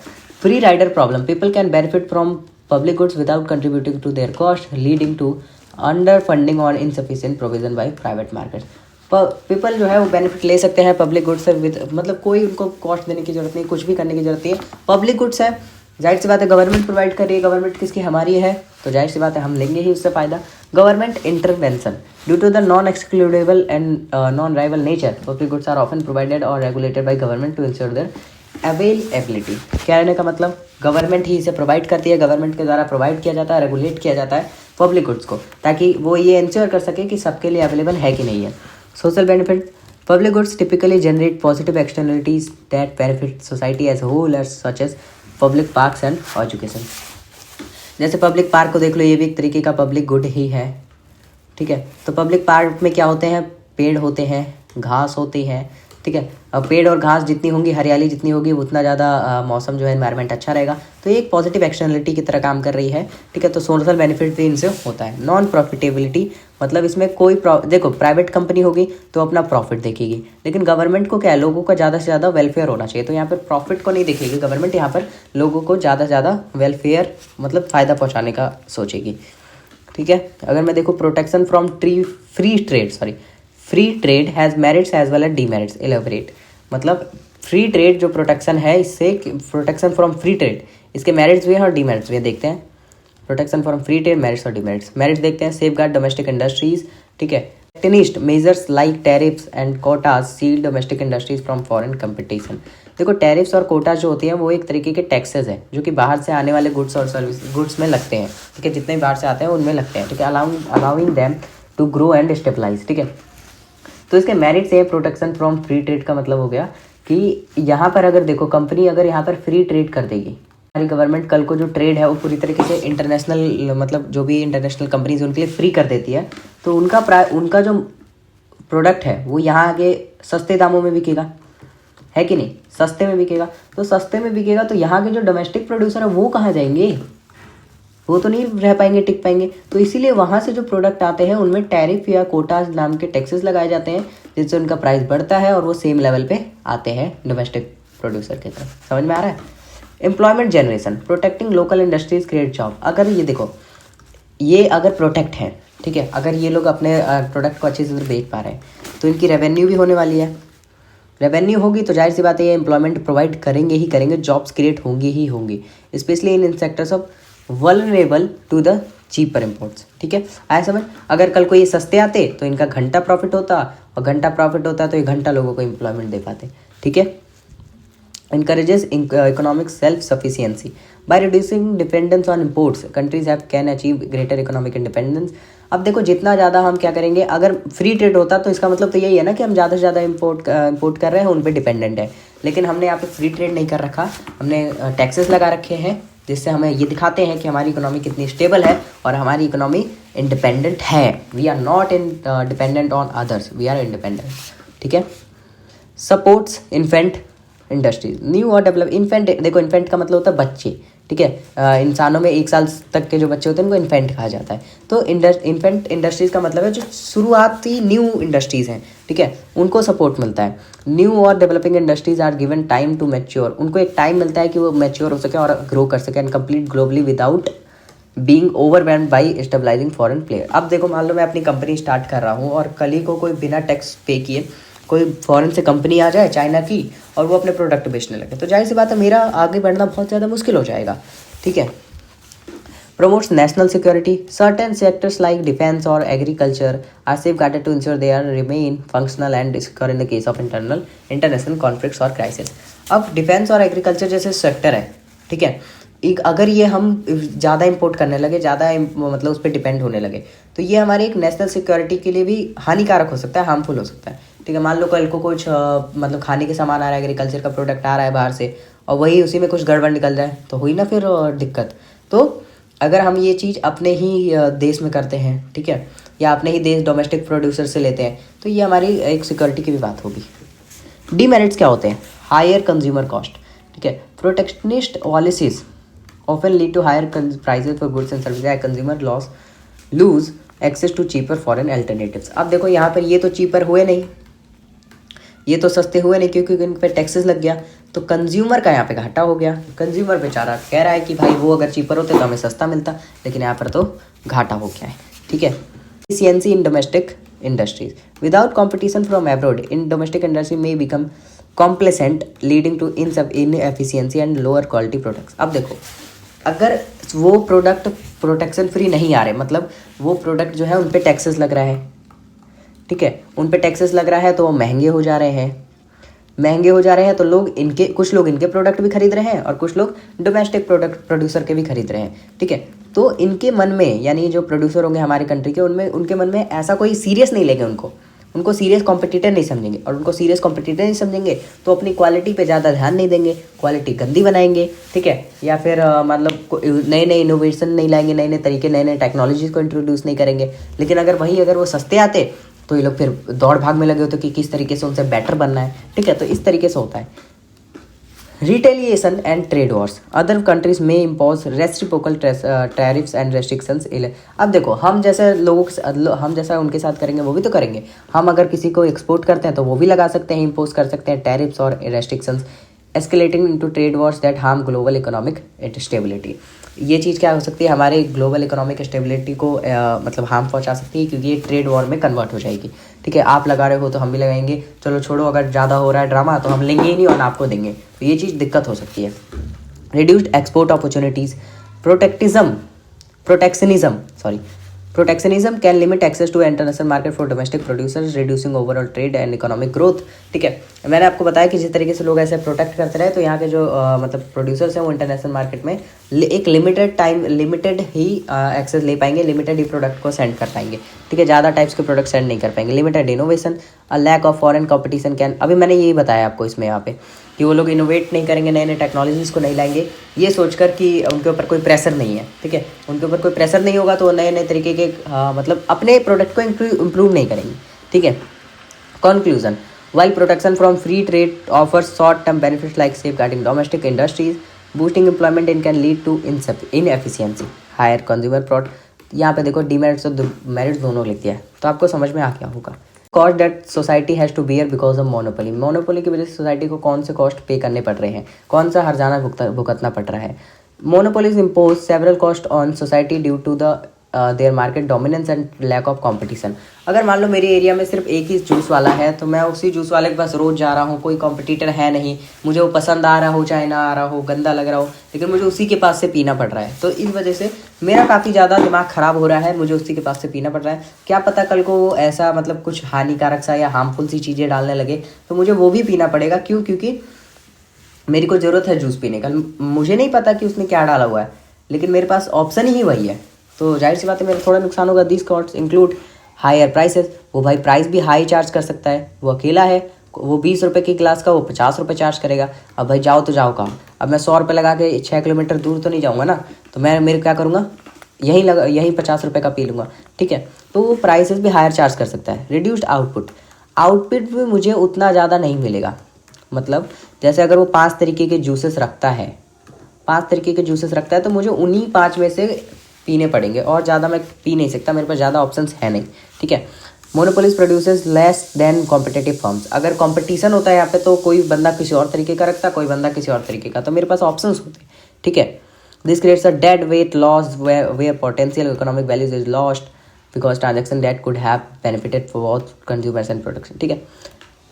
Free rider problem, people can benefit from public goods without contributing to their cost, leading to under funding और insufficient provision by private market. People जो है वो बेनिफिट ले सकते हैं पब्लिक गुड्स से विद, मतलब कोई उनको कॉस्ट देने की जरूरत नहीं, कुछ भी करने की जरूरत नहीं है। पब्लिक गुड्स है, जाहिर सी बात है गवर्नमेंट प्रोवाइड कर रही है, गवर्नमेंट किसकी? हमारी है, तो जाहिर सी बात है हम लेंगे ही उससे फ़ायदा। Government intervention, due to the non excludable and non rival nature, public goods are often provided और regulated by government to ensure their availability. कहने का मतलब गवर्नमेंट ही इसे प्रोवाइड करती है, गवर्नमेंट के द्वारा प्रोवाइड किया जाता है, रेगुलेट किया जाता है पब्लिक गुड्स को, ताकि वो ये इंश्योर कर सके कि सबके लिए अवेलेबल है कि नहीं है। Social benefit, public goods typically generate positive externalities that benefit society as a whole as such as public parks and education। जैसे पब्लिक पार्क को देख लो, ये भी एक तरीके का पब्लिक गुड ही है, ठीक है। तो पब्लिक पार्क में क्या होते हैं? पेड़ होते हैं, घास होती है, ठीक है। अब पेड़ और घास जितनी होंगी, हरियाली जितनी होगी, उतना ज़्यादा मौसम जो है एनवायरनमेंट अच्छा रहेगा, तो ये एक पॉजिटिव एक्सटर्नलिटी की तरह काम कर रही है, ठीक है। तो सोशल बेनिफिट भी इनसे होता है। नॉन प्रॉफिटेबिलिटी, मतलब इसमें कोई देखो प्राइवेट कंपनी होगी तो अपना प्रॉफिट देखेगी, लेकिन गवर्नमेंट को क्या है? लोगों का ज़्यादा से ज़्यादा वेलफेयर होना चाहिए, तो यहाँ पर प्रॉफिट को नहीं देखेगी गवर्नमेंट, यहाँ पर लोगों को ज़्यादा से ज़्यादा वेलफेयर मतलब फ़ायदा पहुँचाने का सोचेगी, ठीक है। अगर मैं देखूँ protection from free trade has merits as well as demerits, elaborate, मतलब फ्री ट्रेड जो प्रोटेक्शन है, इससे प्रोटेक्शन फ्रॉम फ्री ट्रेड, इसके मेरिट्स भी हैं और डीमेरिट्स भी हैं, देखते हैं। Protection from free trade, merits और डीमेरिट्स। मेरिट्स देखते हैं, सेफ गार्ड डोमेस्टिक इंडस्ट्रीज, ठीक है। टेनिस्ट measures like tariffs and quotas seal domestic industries from foreign competition. देखो टैरिफ्स और कोटा जो होती हैं वो एक तरीके के टैक्सेस हैं जो कि बाहर से आने वाले गुड्स और गुड्स में लगते हैं, ठीक है, जितने भी बाहर से आते हैं उनमें लगते हैं, ठीक है, allowing them to grow and stabilise, ठीक है। तो इसके मेरिट्स है, प्रोटेक्शन फ्रॉम फ्री ट्रेड का मतलब हो गया कि यहाँ पर अगर देखो कंपनी अगर यहाँ पर फ्री ट्रेड कर देगी, हमारी गवर्नमेंट कल को जो ट्रेड है वो पूरी तरीके से इंटरनेशनल, मतलब जो भी इंटरनेशनल कंपनीज उनके लिए फ्री कर देती है, तो उनका जो प्रोडक्ट है वो यहाँ आगे सस्ते दामों में बिकेगा, है कि नहीं, सस्ते में बिकेगा। तो सस्ते में बिकेगा तो यहाँ के जो डोमेस्टिक प्रोड्यूसर है वो कहाँ जाएंगे, वो तो नहीं रह पाएंगे, टिक पाएंगे। तो इसीलिए वहाँ से जो प्रोडक्ट आते हैं उनमें टैरिफ या कोटाज नाम के टैक्सेस लगाए जाते हैं, जिससे उनका प्राइस बढ़ता है और वो सेम लेवल पे आते हैं डोमेस्टिक प्रोड्यूसर की तरफ। समझ में आ रहा है? Employment generation, protecting local industries create job. अगर ये देखो, ये अगर प्रोटेक्ट है, ठीक है, अगर ये लोग अपने प्रोडक्ट को अच्छी से बेच पा रहे हैं तो इनकी रेवेन्यू भी होने वाली है। रेवेन्यू होगी तो जाहिर सी बात है ये एम्प्लॉयमेंट प्रोवाइड करेंगे ही करेंगे, जॉब्स क्रिएट होंगी ही होंगी, specially in sectors of vulnerable to the cheaper imports. ठीक है, आया समझ? अगर कल को ये सस्ते आते तो इनका घंटा प्रॉफिट होता, और घंटा प्रॉफिट होता तो ये घंटा लोगों को एम्प्लॉयमेंट दे पाते। ठीक है, encourages economic self-sufficiency by reducing dependence on imports. Countries can achieve greater economic independence. अब देखो जितना ज़्यादा हम क्या करेंगे, अगर फ्री ट्रेड होता तो इसका मतलब तो यही है ना कि हम ज़्यादा से ज़्यादा इम्पोर्ट कर रहे हैं, उन पे डिपेंडेंट है। लेकिन हमने यहाँ पे फ्री ट्रेड नहीं कर रखा, हमने टैक्सेस लगा रखे हैं, जिससे हमें ये दिखाते हैं कि हमारी इकोनॉमी कितनी स्टेबल है और हमारी इकोनॉमी इंडिपेंडेंट है। We are not dependent on others, we are independent. ठीक है, सपोर्ट्स इन्फेंट इंडस्ट्रीज, न्यू और डेवलप। इन्फेंट, देखो इन्फेंट का मतलब होता है बच्चे, ठीक है, इंसानों में 1 साल तक के जो बच्चे होते हैं उनको इन्फेंट कहा जाता है। तो इन्फेंट इंडस्ट्रीज़ का मतलब है जो शुरुआती न्यू इंडस्ट्रीज़ हैं, ठीक है, उनको सपोर्ट मिलता है। न्यू और developing industries are given time to mature, उनको एक टाइम मिलता है कि वो मैच्योर हो सके और ग्रो कर सके and complete globally without being overwhelmed by stabilising foreign player. अब देखो मान लो मैं अपनी कंपनी स्टार्ट कर रहा हूँ और कल ही को कोई बिना टैक्स पे किए कोई फॉरेन से कंपनी आ जाए चाइना की और वो अपने प्रोडक्ट बेचने लगे, तो जाहिर सी बात है मेरा आगे बढ़ना बहुत ज़्यादा मुश्किल हो जाएगा। ठीक है, promotes national security. Certain sectors like defense or agriculture are safeguarded to ensure they are remain functional and secure in the case of international conflicts or crisis. अब डिफेंस और एग्रीकल्चर जैसे सेक्टर है, ठीक है, एक अगर ये हम ज़्यादा इंपोर्ट करने लगे, ज़्यादा मतलब उस पर डिपेंड होने लगे, तो ये हमारे एक नेशनल सिक्योरिटी के लिए भी हानिकारक हो सकता है, हार्मफुल हो सकता है। ठीक है, मान लो कल को कुछ मतलब खाने के सामान आ रहा है, एग्रीकल्चर का प्रोडक्ट आ रहा है बाहर से, और वही उसी में कुछ गड़बड़ निकल जाए तो हुई ना फिर दिक्कत। तो अगर हम ये चीज़ अपने ही देश में करते हैं, ठीक है, या अपने ही देश डोमेस्टिक प्रोड्यूसर से लेते हैं, तो ये हमारी एक सिक्योरिटी की भी बात होगी। डीमेरिट्स क्या होते हैं? हायर कंज्यूमर कॉस्ट, ठीक है, protectionist policies often lead to higher prices for goods and services, consumer lose access to cheaper foreign alternatives. अब देखो यहाँ पर ये तो चीपर हुए नहीं, ये तो सस्ते हुए नहीं क्योंकि इन पर टैक्सेस लग गया, तो कंज्यूमर का यहाँ पे घाटा हो गया। कंज्यूमर बेचारा कह रहा है कि भाई वो अगर चीपर होते तो हमें सस्ता मिलता, लेकिन यहाँ पर तो घाटा हो गया है। ठीक है, efficiency in domestic industries, without competition from abroad in domestic industry में become complacent leading to inefficiency and lower quality products. अब देखो अगर वो प्रोडक्ट प्रोटेक्शन फ्री नहीं आ रहे, मतलब वो प्रोडक्ट जो है उन पर टैक्सेस लग रहा है, ठीक है, उन पे टैक्सेस लग रहा है तो वो महंगे हो जा रहे हैं, महंगे हो जा रहे हैं तो कुछ लोग इनके प्रोडक्ट भी खरीद रहे हैं और कुछ लोग डोमेस्टिक प्रोडक्ट प्रोड्यूसर के भी खरीद रहे हैं। ठीक है, तो इनके मन में, यानी जो प्रोड्यूसर होंगे हमारे कंट्री के, उनके मन में ऐसा कोई सीरियस नहीं लेंगे, उनको सीरियस कॉम्पिटिटर नहीं समझेंगे, और उनको सीरियस कॉम्पिटिटर नहीं समझेंगे तो अपनी क्वालिटी पे ज़्यादा ध्यान नहीं देंगे, क्वालिटी गंदी बनाएंगे। ठीक है, या फिर मतलब नए नए इनोवेशन नहीं लाएंगे, नए नए तरीके, नए नए टेक्नोलॉजीज़ को इंट्रोड्यूस नहीं करेंगे। लेकिन अगर वो सस्ते आते तो ये लोग फिर दौड़ भाग में लगे होते कि किस तरीके से उनसे बेटर बनना है। ठीक है, तो इस तरीके से होता है। Retaliation and trade wars, other countries में impose reciprocal tariffs and restrictions. अब देखो हम जैसा उनके साथ करेंगे वो भी तो करेंगे। हम अगर किसी को एक्सपोर्ट करते हैं तो वो भी लगा सकते हैं, इम्पोज कर सकते हैं टैरिफ्स और restrictions, escalating into trade Wars that harm global economic stability. ये चीज़ क्या हो सकती है? हमारे ग्लोबल इकोनॉमिक स्टेबिलिटी को मतलब हार्म पहुंचा सकती है, क्योंकि ये ट्रेड वॉर में कन्वर्ट हो जाएगी। ठीक है, आप लगा रहे हो तो हम भी लगाएंगे, चलो छोड़ो, अगर ज़्यादा हो रहा है ड्रामा तो हम लेंगे ही नहीं और आपको देंगे, तो ये चीज़ दिक्कत हो सकती है। Reduced export opportunities, Protectionism can limit access to international market for domestic producers, reducing overall trade and economic growth। ठीक है, मैंने आपको बताया कि जिस तरीके से लोग ऐसे प्रोटेक्ट करते रहे तो यहाँ के जो मतलब प्रोड्यूसर्स हैं वो इंटरनेशनल मार्केट में एक लिमिटेड ही एक्सेस ले पाएंगे, लिमिटेड ही प्रोडक्ट को सेंड कर पाएंगे। ठीक है, ज़्यादा टाइप्स के प्रोडक्ट सेंड नहीं कर पाएंगे। Limited innovation, a lack of foreign competition can, अभी मैंने यही बताया आपको इसमें यहाँ पे कि वो लोग इनोवेट नहीं करेंगे, नए नए टेक्नोलॉजीज़ को नहीं लाएंगे, ये सोचकर कि उनके ऊपर कोई प्रेशर नहीं है, ठीक है। उनके ऊपर कोई प्रेशर नहीं होगा तो वो नए नए तरीके के मतलब अपने प्रोडक्ट को इम्प्रूव नहीं करेंगे, ठीक है। Conclusion, while protection from free trade offers short-term benefits like safeguarding domestic industries, boosting employment, and can lead to inefficiency, higher consumer product. यहाँ पे देखो डिमेरिट्स और मेरिट्स दोनों लिख दिया है, तो आपको समझ में आ गया होगा। Cost that society has to bear because of monopoly, monopoly की वजह से सोसाइटी को कौन से कॉस्ट पे करने पड़ रहे हैं, कौन सा हर्जाना भुगतना पड़ रहा है। Monopolies impose several cost on society due to the their market dominance and lack of competition. अगर मान लो मेरे एरिया में सिर्फ एक ही जूस वाला है तो मैं उसी जूस वाले के पास रोज़ जा रहा हूँ, कोई कॉम्पिटिटर है नहीं, मुझे वो पसंद आ रहा हो चाहे ना आ रहा हो, गंदा लग रहा हो, लेकिन मुझे उसी के पास से पीना पड़ रहा है, तो इस वजह से मेरा काफ़ी ज़्यादा दिमाग ख़राब हो रहा है, मुझे उसी के पास से पीना पड़ रहा है। क्या पता कल को वो ऐसा मतलब कुछ हानिकारक सा या हार्मफुल सी चीज़ें डालने लगे तो मुझे वो भी पीना पड़ेगा। क्यों? क्योंकि मेरी को ज़रूरत है जूस पीने का, मुझे नहीं पता कि उसने क्या डाला हुआ है, लेकिन मेरे पास ऑप्शन ही वही है, तो जाहिर सी बात है मेरा थोड़ा नुकसान होगा। This cost include higher prices, वो भाई प्राइस भी हाई चार्ज कर सकता है, वो अकेला है, वो 20 रुपये की गिलास का वो 50 रुपये चार्ज करेगा। अब भाई जाओ तो जाओ कहाँ, अब मैं 100 रुपये लगा के 6 किलोमीटर दूर तो नहीं जाऊँगा ना, तो मेरे क्या करूँगा, यहीं 50 रुपये का पी लूँगा, ठीक है। तो वो प्राइसेस भी हायर चार्ज कर सकता है। रिड्यूस्ड आउटपुट भी मुझे उतना ज़्यादा नहीं मिलेगा, मतलब जैसे अगर वो 5 तरीके के जूसेस रखता है, 5 तरीके के जूसेस रखता है तो मुझे उन्हीं 5 में से पीने पड़ेंगे, और ज़्यादा मैं पी नहीं सकता, मेरे पास ज़्यादा ऑप्शंस है नहीं, ठीक है। Monopolies produces less than competitive firms, अगर कंपटीशन होता है यहाँ पे तो कोई बंदा किसी और तरीके का रखता, कोई बंदा किसी और तरीके का, तो मेरे पास ऑप्शंस होते, ठीक है। This creates a dead weight loss where potential economic values is lost because transaction that could have benefited for both consumers and production, ठीक है।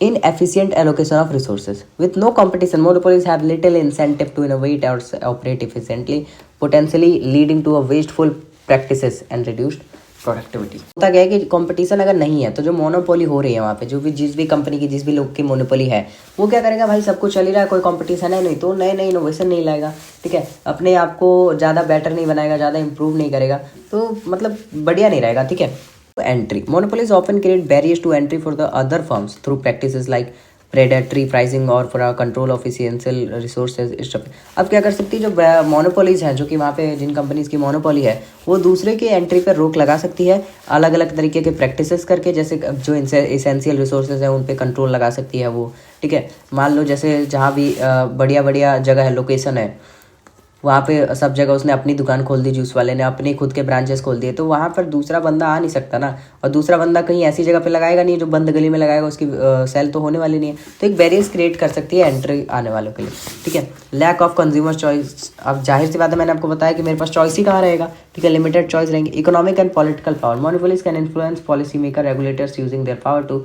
Inefficient allocation of resources. With no competition, monopolies have little incentive to innovate or operate efficiently, potentially leading to a wasteful practices and reduced productivity. होता क्या है कि कंपटीशन अगर नहीं है तो जो मोनोपोली हो रही है वहाँ पे, जो भी जिस भी कंपनी की जिस भी लोग की मोनोपोली है, वो क्या करेगा भाई, सब कुछ चल ही रहा है, कोई कंपटीशन है नहीं, तो नए नए इनोवेशन नहीं लाएगा, ठीक है, अपने आप को ज़्यादा बेटर नहीं बनाएगा, ज़्यादा इंप्रूव नहीं करेगा, तो मतलब बढ़िया नहीं रहेगा, ठीक है। Entry. Monopolies often create barriers to entry for the other firms through practices like predatory pricing or for a control of essential resources. अब क्या कर सकती है जो मोनोपोलीज हैं, जो कि वहाँ पे जिन कंपनीज की मोनोपोली है, वो दूसरे के एंट्री पर रोक लगा सकती है अलग अलग तरीके के प्रैक्टिसेस करके, जैसे जो एसेंशियल रिसोर्सेज हैं उन पे कंट्रोल लगा सकती है वो, ठीक है। मान लो जैसे जहाँ भी बढ़िया बढ़िया जगह है, लोकेशन है, वहाँ पे सब जगह उसने अपनी दुकान खोल दी, जूस वाले ने अपने खुद के ब्रांचेस खोल दिए, तो वहाँ पर दूसरा बंदा आ नहीं सकता ना, और दूसरा बंदा कहीं ऐसी जगह पे लगाएगा नहीं जो बंद गली में लगाएगा, उसकी सेल तो होने वाली नहीं है, तो एक बैरियर्स क्रिएट कर सकती है एंट्री आने वालों के लिए, ठीक है। लैक ऑफ कंज्यूमर चॉइस, अब जाहिर सी बात है मैंने आपको बताया कि मेरे पास चॉइस ही कहाँ रहेगा, ठीक है, लिमिटेड चॉइस रहेंगे। Economic and political power, monopolies can influence policy maker regulators using their power to,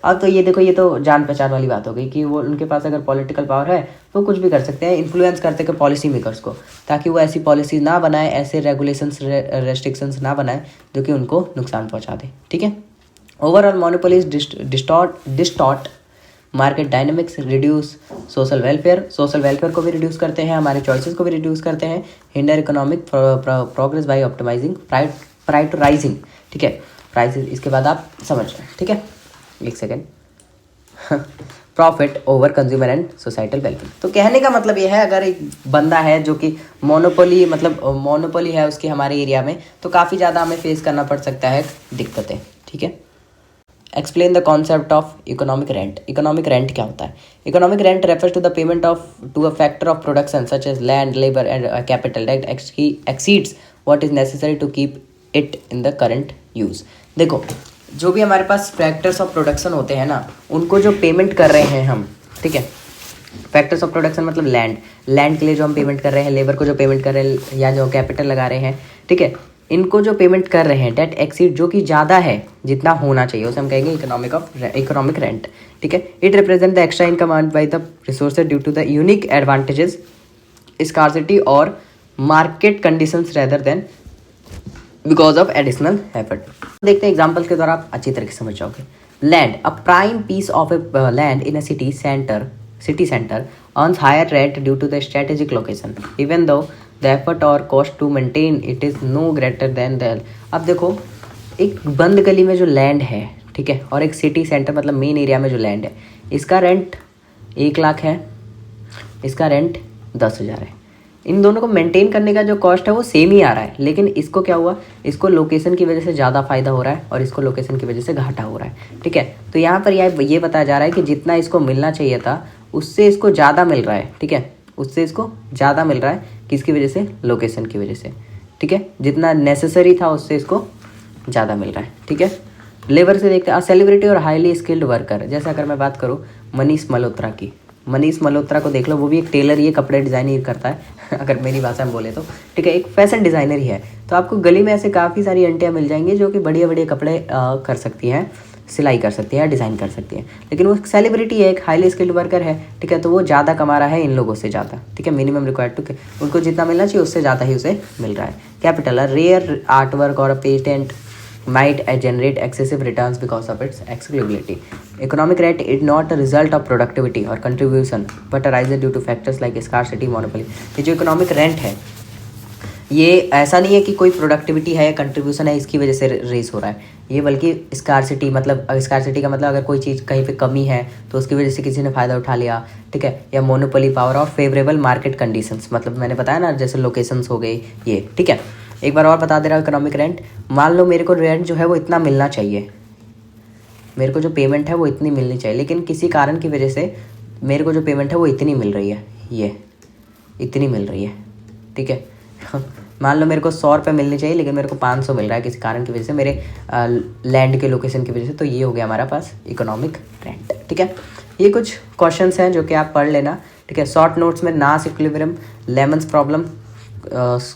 अब तो ये देखो, ये तो जान पहचान वाली बात हो गई कि वो उनके पास अगर पॉलिटिकल पावर है तो कुछ भी कर सकते हैं, इन्फ्लुएंस करते हैं पॉलिसी मेकर्स को, ताकि वो ऐसी पॉलिसी ना बनाए, ऐसे रेगुलेशंस रेस्ट्रिक्शंस ना बनाए जो कि उनको नुकसान पहुंचा दे, ठीक है। Overall monopolies distort market dynamics, reduce social welfare को भी रिड्यूस करते हैं, हमारे चॉइसेस को भी रिड्यूस करते हैं, hinder economic progress by optimising pricing, ठीक है, प्राइसेस। इसके बाद आप समझ रहे हैं, ठीक है, एक second. Profit over consumer and societal welfare, तो कहने का मतलब ये है, अगर एक बंदा है जो कि मोनोपोली है उसकी हमारे एरिया में, तो काफ़ी ज़्यादा हमें फेस करना पड़ सकता है दिक्कतें, ठीक है। Explain the concept of economic rent. Economic rent क्या होता है? Economic rent refers to the payment to a factor of production such as land, labour and capital that exceeds what is necessary to keep it in the current use. देखो, जो भी हमारे पास फैक्टर्स ऑफ प्रोडक्शन होते हैं ना, उनको जो पेमेंट कर रहे हैं हम, ठीक है, फैक्टर्स ऑफ प्रोडक्शन मतलब लैंड के लिए जो हम पेमेंट कर रहे हैं, लेबर को जो पेमेंट कर रहे हैं, या जो कैपिटल लगा रहे हैं, ठीक है, इनको जो पेमेंट कर रहे हैं डेट एक्सीड, जो कि ज़्यादा है जितना होना चाहिए, उसे हम कहेंगे इकोनॉमिक रेंट, ठीक है। It represent the extra income earned by the resources due to the unique advantages, scarcity और market conditions rather than because of additional effort. देखते हैं एग्जाम्पल्स के द्वारा आप अच्छी तरह से समझ जाओगे। Land, a prime piece of a land in a city centre earns higher rent due to the strategic location, even though the effort or cost to maintain it is no greater than the। अब देखो, एक बंद गली में जो लैंड है, ठीक है, और एक सिटी सेंटर मतलब मेन एरिया में जो लैंड है, इसका रेंट 1 लाख है, इसका रेंट 10,000 है। इन दोनों को मेंटेन करने का जो कॉस्ट है वो सेम ही आ रहा है, लेकिन इसको क्या हुआ, इसको लोकेशन की वजह से ज़्यादा फ़ायदा हो रहा है और इसको लोकेशन की वजह से घाटा हो रहा है। ठीक है, तो यहाँ पर ये बताया जा रहा है कि जितना इसको मिलना चाहिए था उससे इसको ज़्यादा मिल रहा है। ठीक है, उससे इसको ज़्यादा मिल रहा है, किसकी वजह से, लोकेशन की वजह से। ठीक है, जितना नेसेसरी था उससे इसको ज़्यादा मिल रहा है। ठीक है, लेबर से देखते हैं सेलिब्रिटी और हाईली स्किल्ड वर्कर। जैसे अगर मैं बात करूँ मनीष मल्होत्रा की, मनीष मल्होत्रा को देख लो, वो भी एक टेलर ही है, कपड़े डिज़ाइन ही करता है अगर मेरी भाषा में बोले तो। ठीक है, एक फैशन डिज़ाइनर ही है। तो आपको गली में ऐसे काफ़ी सारी आंटियाँ मिल जाएंगी जो कि बढ़िया बढ़िया कपड़े कर सकती हैं, सिलाई कर सकती है, डिज़ाइन कर सकती है, लेकिन वो सेलिब्रिटी है, एक हाईली स्किल्ड वर्कर है। ठीक है, तो वो ज़्यादा कमा रहा है इन लोगों से ज़्यादा। ठीक है, मिनिमम रिक्वायर्ड टू, उनको जितना मिलना चाहिए उससे ज़्यादा ही उसे मिल रहा है। कैपिटल, रेयर आर्ट वर्क और patent might generate excessive returns because of its exclusivity. Economic rent is not a result of productivity or contribution, but arises due to factors like scarcity, monopoly. ये जो इकोनॉमिक रेंट है ये ऐसा नहीं है कि कोई प्रोडक्टिविटी है या कंट्रीब्यूशन है इसकी वजह से रेस हो रहा है, ये बल्कि स्कार्सिटी, मतलब स्कार्सिटी का मतलब अगर कोई चीज़ कहीं पे कमी है तो उसकी वजह से किसी ने फ़ायदा उठा लिया। ठीक है, या मोनोपोली पावर और फेवरेबल मार्केट कंडीशंस, मतलब मैंने बताया ना जैसे लोकेशंस हो गई ये। ठीक है, एक बार और बता दे रहा हूँ इकोनॉमिक रेंट। मान लो मेरे को रेंट जो है वो इतना मिलना चाहिए, मेरे को जो पेमेंट है वो इतनी मिलनी चाहिए, लेकिन किसी कारण की वजह से मेरे को जो पेमेंट है वो इतनी मिल रही है, ये इतनी मिल रही है। ठीक है मान लो मेरे को 100 रुपये मिलनी चाहिए लेकिन मेरे को 500 मिल रहा है किसी कारण की वजह से, मेरे लैंड के लोकेशन की वजह से। तो ये हो गया हमारा पास इकोनॉमिक रेंट। ठीक है, ये कुछ क्वेश्चंस हैं जो कि आप पढ़ लेना। ठीक है, शॉर्ट नोट्स में Nash equilibrium, lemons problem,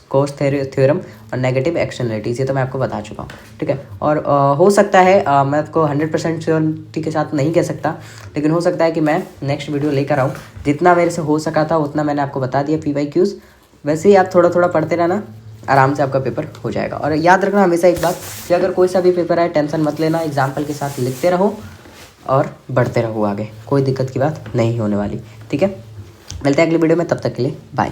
Coase theorem और नेगेटिव एक्सटर्नलिटीज़, ये तो मैं आपको बता चुका हूँ। ठीक है, और हो सकता है मैं आपको 100% श्योरिटी के साथ नहीं कह सकता, लेकिन हो सकता है कि मैं नेक्स्ट वीडियो लेकर आऊँ। जितना मेरे से हो सका था उतना मैंने आपको बता दिया PYQs। वैसे ही आप थोड़ा थोड़ा पढ़ते रहना, आराम से आपका पेपर हो जाएगा। और याद रखना हमेशा एक बात कि अगर कोई सा भी पेपर आए टेंशन मत लेना, एग्जाम्पल के साथ लिखते रहो और बढ़ते रहो आगे, कोई दिक्कत की बात नहीं होने वाली। ठीक है, मिलते हैं अगली वीडियो में, तब तक के लिए बाय।